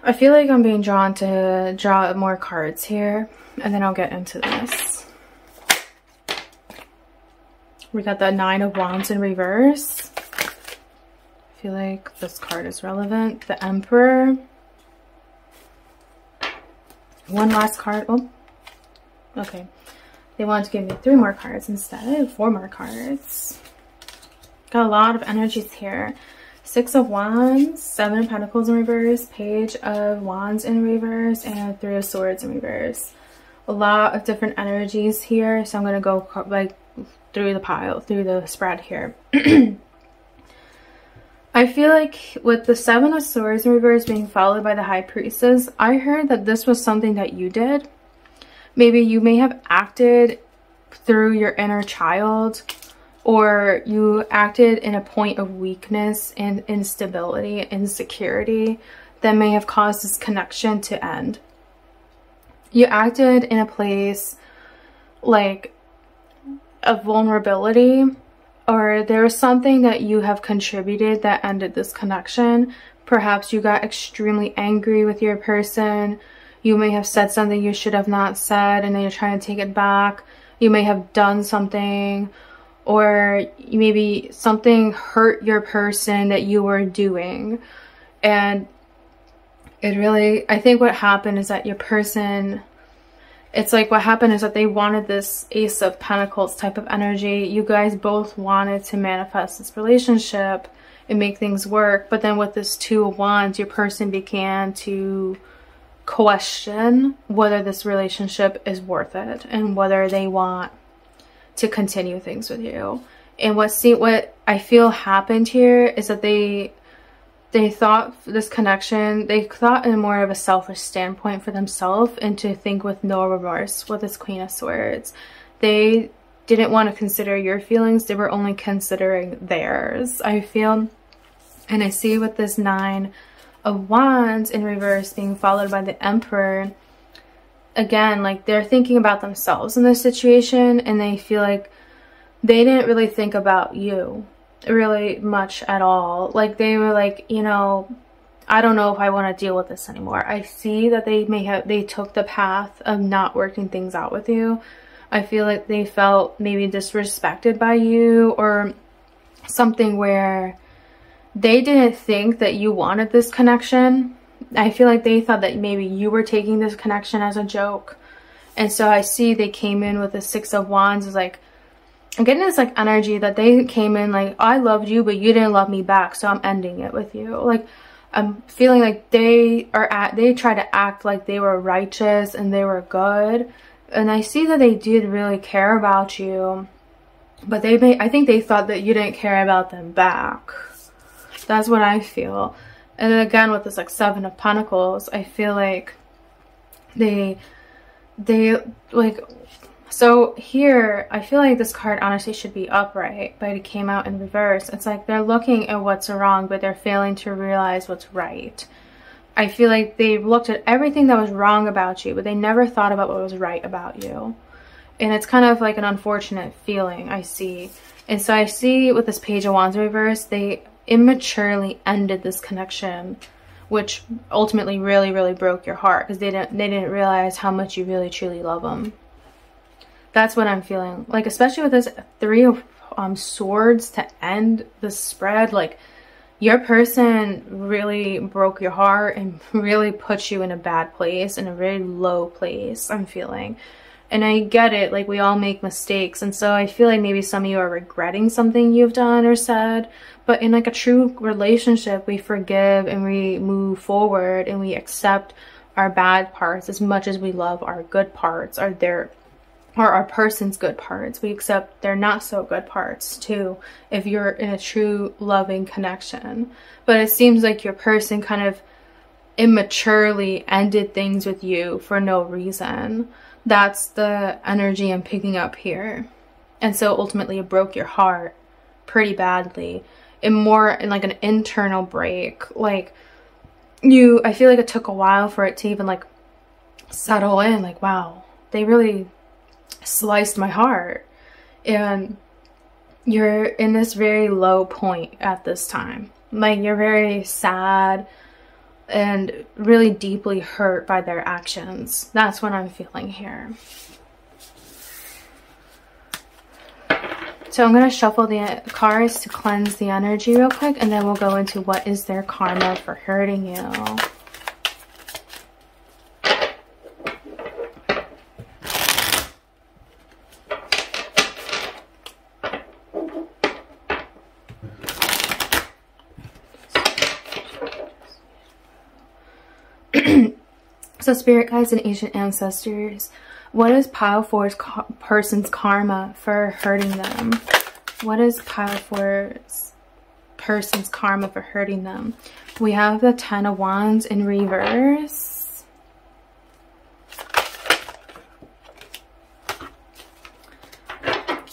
I feel like I'm being drawn to draw more cards here, and then I'll get into this. We got the Nine of Wands in reverse. I feel like this card is relevant. The Emperor. One last card. Oh, okay. They wanted to give me 3 more cards instead. 4 more cards. Got a lot of energies here. Six of Wands, Seven of Pentacles in reverse, Page of Wands in reverse, and Three of Swords in reverse. a lot of different energies here, so I'm going to go like through the pile, through the spread here. I feel like with the Seven of Swords in reverse being followed by the High Priestess, I heard that this was something that you did. Maybe you may have acted through your inner child, or you acted in a point of weakness and instability, insecurity that may have caused this connection to end. You acted in a place like of vulnerability, or there was something that you have contributed that ended this connection. Perhaps you got extremely angry with your person. You may have said something you should have not said and then you're trying to take it back. You may have done something, or maybe something hurt your person that you were doing. And it really, I think what happened is that your person, it's like what happened is that they wanted this Ace of Pentacles type of energy. You guys both wanted to manifest this relationship and make things work. But then with this Two of Wands, your person began to question whether this relationship is worth it and whether they want to continue things with you. And what I feel happened here is that they thought this connection, they thought in more of a selfish standpoint for themselves, and to think with no remorse with this Queen of Swords. They didn't want to consider your feelings, they were only considering theirs, I feel. And I see with this Nine of Wands in reverse being followed by the Emperor, again, like they're thinking about themselves in this situation, and they feel like they didn't really think about you really much at all. Like they were like, you know, I don't know if I want to deal with this anymore. I see that they took the path of not working things out with you. I feel like they felt maybe disrespected by you, or something where they didn't think that you wanted this connection. I feel like they thought that maybe you were taking this connection as a joke. And so I see they came in with the Six of Wands. It's like, I'm getting this like energy that they came in like, I loved you, but you didn't love me back, so I'm ending it with you. Like, I'm feeling like they try to act like they were righteous and they were good. And I see that they did really care about you, but I think they thought that you didn't care about them back. That's what I feel. And then again with this like Seven of Pentacles, I feel like they like, so here I feel like this card honestly should be upright, but it came out in reverse. It's like they're looking at what's wrong, but they're failing to realize what's right. I feel like they looked at everything that was wrong about you, but they never thought about what was right about you. And it's kind of like an unfortunate feeling I see. And so I see with this Page of Wands in reverse, they immaturely ended this connection, which ultimately really, really broke your heart, because they didn't realize how much you really truly love them. That's what I'm feeling. Like, especially with this Three of Swords to end the spread, like your person really broke your heart and really put you in a bad place, in a very low place, I'm feeling. And I get it, like we all make mistakes, and so I feel like maybe some of you are regretting something you've done or said, but in like a true relationship, we forgive and we move forward and we accept our bad parts as much as we love our good parts, or our person's good parts. We accept their not so good parts too, if you're in a true loving connection. But it seems like your person kind of immaturely ended things with you for no reason. That's the energy I'm picking up here. And so ultimately it broke your heart pretty badly. And more in like an internal break. Like I feel like it took a while for it to even like settle in. Like, wow, they really sliced my heart. And you're in this very low point at this time. Like you're very sad and really deeply hurt by their actions. That's what I'm feeling here. So I'm going to shuffle the cards to cleanse the energy real quick, and then we'll go into what is their karma for hurting you. So spirit guides and ancient ancestors, What is pile four's person's karma for hurting them? What is pile four's person's karma for hurting them? We have the 10 of Wands in reverse.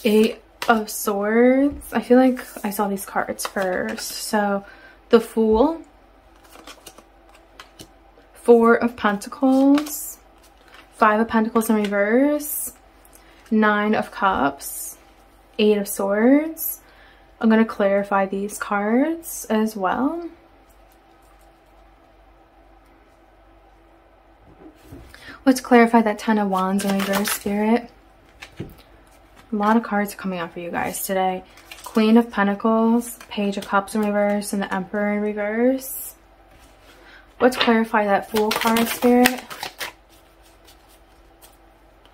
Eight of Swords. I feel like I saw these cards first. So the Fool. 4 of Pentacles. 5 of Pentacles in reverse. 9 of Cups. 8 of Swords. I'm going to clarify these cards as well. Let's clarify that 10 of Wands in reverse, Spirit. A lot of cards are coming out for you guys today. Queen of Pentacles, Page of Cups in reverse, and the Emperor in reverse. Let's clarify that Fool card, Spirit.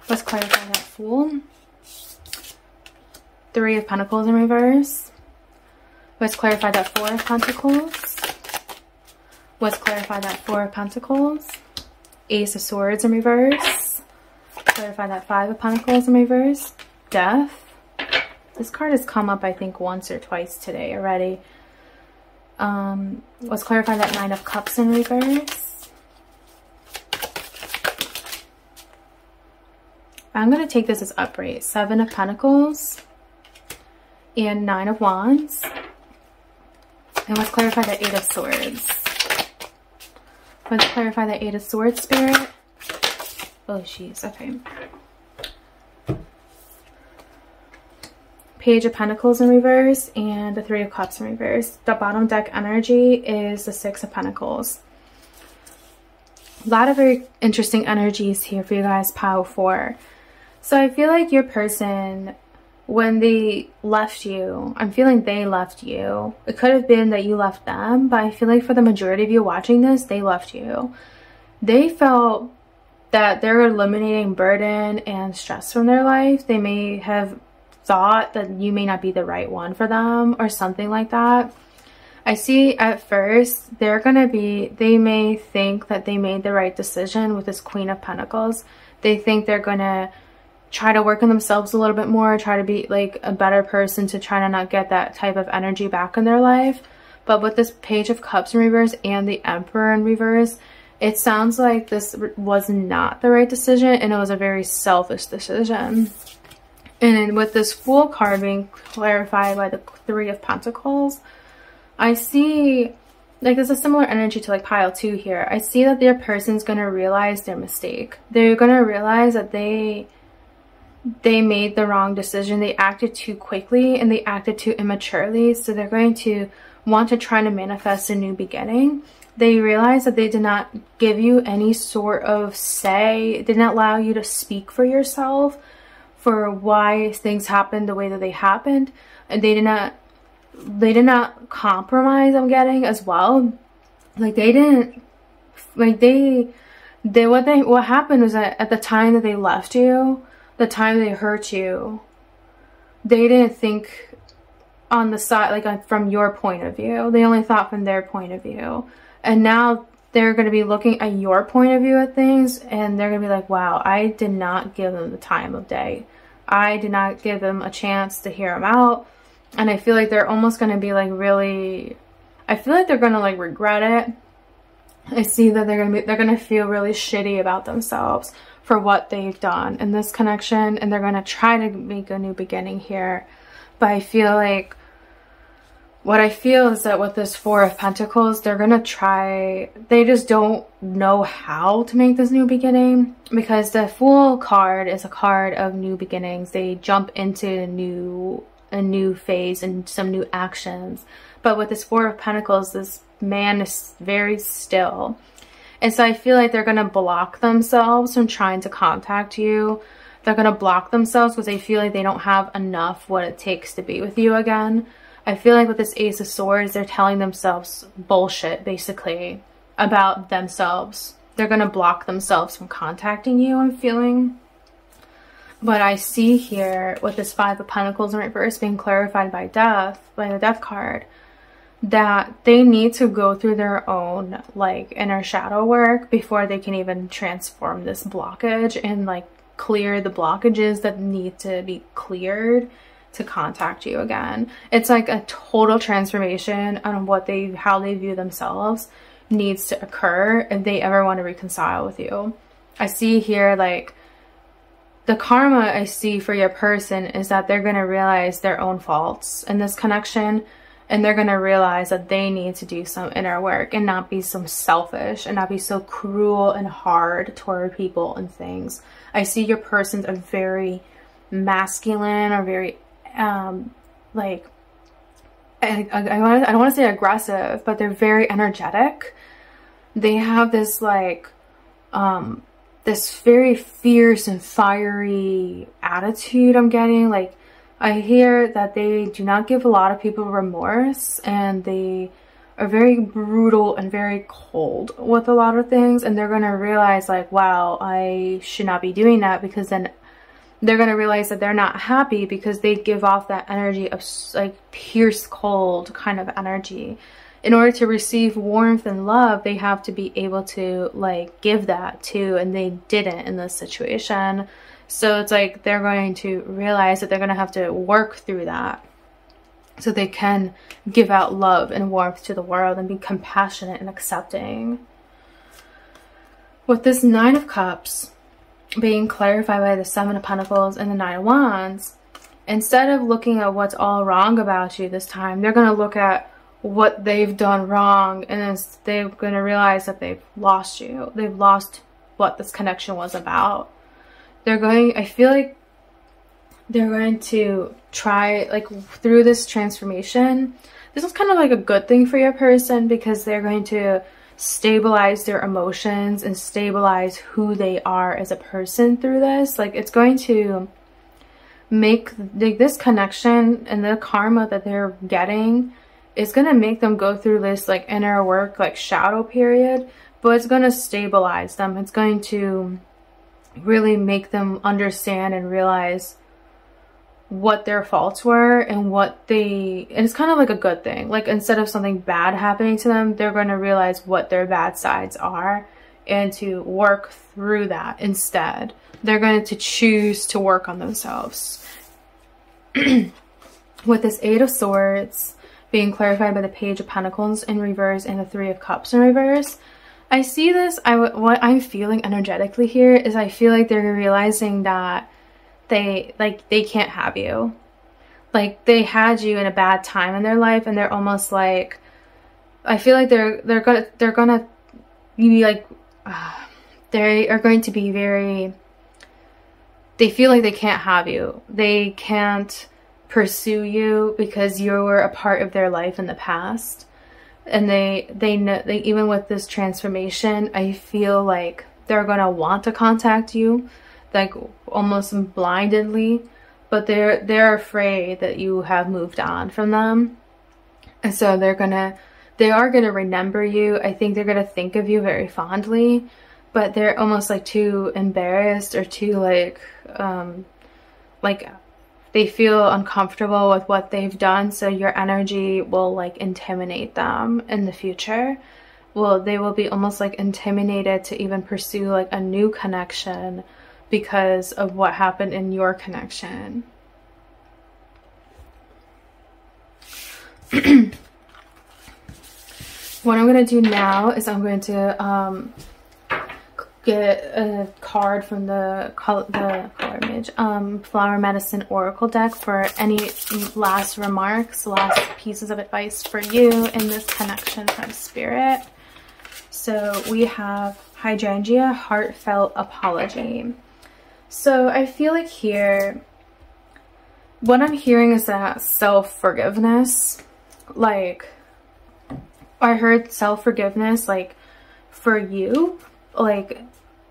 Let's clarify that Fool. 3 of Pentacles in reverse. Let's clarify that 4 of Pentacles. Let's clarify that 4 of Pentacles. Ace of Swords in reverse. Clarify that 5 of Pentacles in reverse. Death. This card has come up, I think, once or twice today already. Let's clarify that 9 of Cups in reverse. I'm going to take this as upright. 7 of Pentacles and 9 of Wands. And let's clarify that 8 of Swords. Let's clarify that 8 of Swords, Spirit. Oh, jeez. Okay. Page of Pentacles in reverse and the 3 of Cups in reverse. The bottom deck energy is the 6 of Pentacles. A lot of very interesting energies here for you guys, pile 4. So I feel like your person, when they left you, I'm feeling they left you. It could have been that you left them, but I feel like for the majority of you watching this, they left you. They felt that they're eliminating burden and stress from their life. They may have thought that you may not be the right one for them or something like that. I see at first they may think that they made the right decision with this Queen of Pentacles. They think they're gonna try to work on themselves a little bit more, try to be like a better person to try to not get that type of energy back in their life. But with this Page of Cups in reverse and the Emperor in reverse, it sounds like this was not the right decision and it was a very selfish decision. And with this Fool card being clarified by the 3 of Pentacles, I see, like, there's a similar energy to like pile 2 here. I see that their person's going to realize their mistake. They're going to realize that they made the wrong decision. They acted too quickly and they acted too immaturely. So they're going to want to try to manifest a new beginning. They realize that they did not give you any sort of say, did not allow you to speak for yourself, for why things happened the way that they happened, and they did not compromise. I'm getting as well, like they didn't, like what happened was that at the time that they left you, the time they hurt you, they didn't think on the side, like from your point of view. They only thought from their point of view, and now they're going to be looking at your point of view at things, and they're going to be like, wow, I did not give them the time of day. I did not give them a chance to hear them out. And I feel like they're almost going to be like really, I feel like they're going to like regret it. I see that they're going to feel really shitty about themselves for what they've done in this connection. And they're going to try to make a new beginning here. But I feel like, what I feel is that with this 4 of Pentacles, they're going to try, they just don't know how to make this new beginning, because the Fool card is a card of new beginnings. They jump into a new phase and some new actions. But with this 4 of Pentacles, this man is very still. And so I feel like they're going to block themselves from trying to contact you. They're going to block themselves because they feel like they don't have enough what it takes to be with you again. I feel like with this Ace of Swords, they're telling themselves bullshit, basically, about themselves. They're going to block themselves from contacting you, I'm feeling. But I see here, with this 5 of Pentacles in reverse being clarified by death, by the Death card, that they need to go through their own, like, inner shadow work before they can even transform this blockage and, like, clear the blockages that need to be cleared to contact you again. It's like a total transformation on how they view themselves needs to occur if they ever want to reconcile with you. I see here, like, the karma I see for your person is that they're going to realize their own faults in this connection, and they're going to realize that they need to do some inner work and not be so selfish and not be so cruel and hard toward people and things. I see your person's a very masculine or very like, I don't want to say aggressive, but they're very energetic. They have this like this very fierce and fiery attitude I'm getting. Like, I hear that they do not give a lot of people remorse, and they are very brutal and very cold with a lot of things, and they're going to realize, like, wow, I should not be doing that, because then they're going to realize that they're not happy because they give off that energy of like pierce cold kind of energy. In order to receive warmth and love, they have to be able to like give that too, and they didn't in this situation. So it's like they're going to realize that they're going to have to work through that so they can give out love and warmth to the world and be compassionate and accepting. With this Nine of Cups being clarified by the Seven of Pentacles and the Nine of Wands, instead of looking at what's all wrong about you this time, they're going to look at what they've done wrong, and then they're going to realize that they've lost you. They've lost what this connection was about. I feel like they're going to try, like, through this transformation, this is kind of like a good thing for your person, because they're going to stabilize their emotions and stabilize who they are as a person through this. Like, it's going to make, like, this connection and the karma that they're getting is going to make them go through this like inner work, like shadow period, but it's going to stabilize them. It's going to really make them understand and realize what their faults were and and it's kind of like a good thing. Like, instead of something bad happening to them, they're going to realize what their bad sides are and to work through that instead. They're going to choose to work on themselves. With this Eight of Swords being clarified by the Page of Pentacles in reverse and the Three of Cups in reverse, I see this, what I'm feeling energetically here is I feel like they're realizing that they can't have you. Like, they had you in a bad time in their life, and they're almost like, I feel like they're gonna be like, they are going to be very, they feel like they can't have you. They can't pursue you because you were a part of their life in the past. And they know, even with this transformation, I feel like they're gonna want to contact you, like almost blindly, but they're afraid that you have moved on from them, and so they are gonna remember you. I think they're gonna think of you very fondly, but they're almost like too embarrassed or too like they feel uncomfortable with what they've done, so your energy will like intimidate them in the future. Well, they will be almost like intimidated to even pursue like a new connection because of what happened in your connection. What I'm going to do now is I'm going to get a card from the color image Flower Medicine Oracle deck for any last remarks, last pieces of advice for you in this connection from Spirit. So we have Hydrangea, Heartfelt Apology. So I feel like here, what I'm hearing is that self-forgiveness. Like, I heard self-forgiveness, like, for you, like,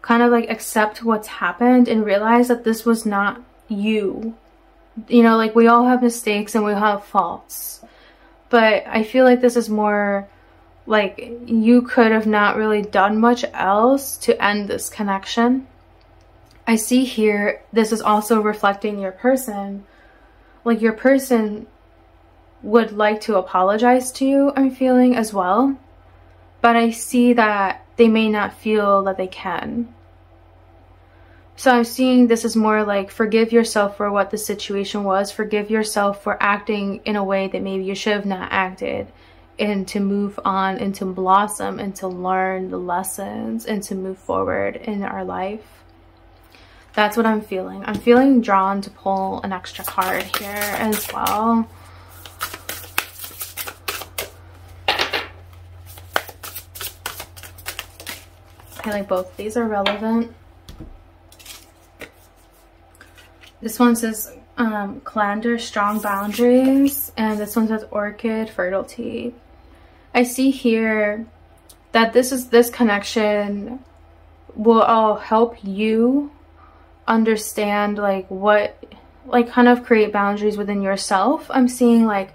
kind of like accept what's happened and realize that this was not you. You know, like, we all have mistakes and we all have faults. But I feel like this is more like you could have not really done much else to end this connection. I see here, this is also reflecting your person. Like, your person would like to apologize to you, I'm feeling as well. But I see that they may not feel that they can. So I'm seeing this is more like forgive yourself for what the situation was. Forgive yourself for acting in a way that maybe you should have not acted. And to move on and to blossom and to learn the lessons and to move forward in our life. That's what I'm feeling. I'm feeling drawn to pull an extra card here as well. I like both of these are relevant. This one says Clandor, strong boundaries, and this one says orchid, fertility. I see here that this connection will all help you understand like kind of create boundaries within yourself. I'm seeing like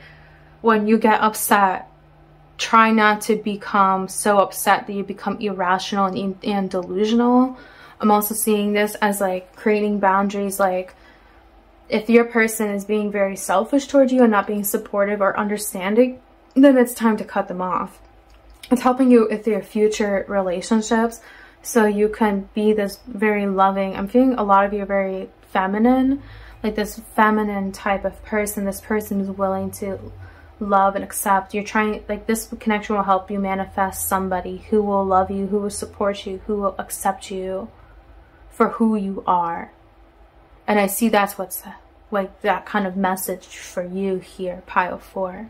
when you get upset, try not to become so upset that you become irrational and delusional. I'm also seeing this as like creating boundaries, like if your person is being very selfish towards you and not being supportive or understanding, then it's time to cut them off. It's helping you with your future relationships so you can be this very loving. I'm feeling a lot of you are very feminine, like this feminine type of person. This person is willing to love and accept. You're trying, like this connection will help you manifest somebody who will love you, who will support you, who will accept you for who you are. And I see that's what's like that kind of message for you here, pile 4.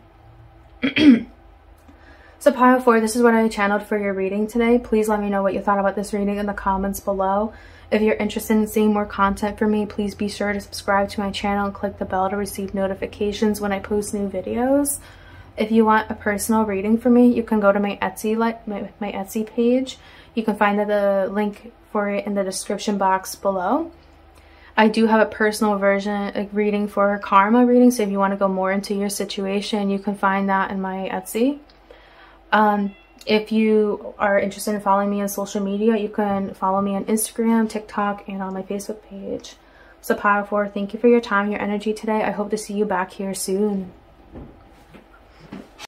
So pile 4, this is what I channeled for your reading today. Please let me know what you thought about this reading in the comments below. If you're interested in seeing more content from me, please be sure to subscribe to my channel and click the bell to receive notifications when I post new videos. If you want a personal reading from me, you can go to my Etsy my Etsy page. You can find the link for it in the description box below. I do have a personal version, like reading for karma reading, so if you want to go more into your situation, you can find that in my Etsy. If you are interested in following me on social media, you can follow me on Instagram, TikTok, and on my Facebook page. So pile 4, thank you for your time, your energy today. I hope to see you back here soon.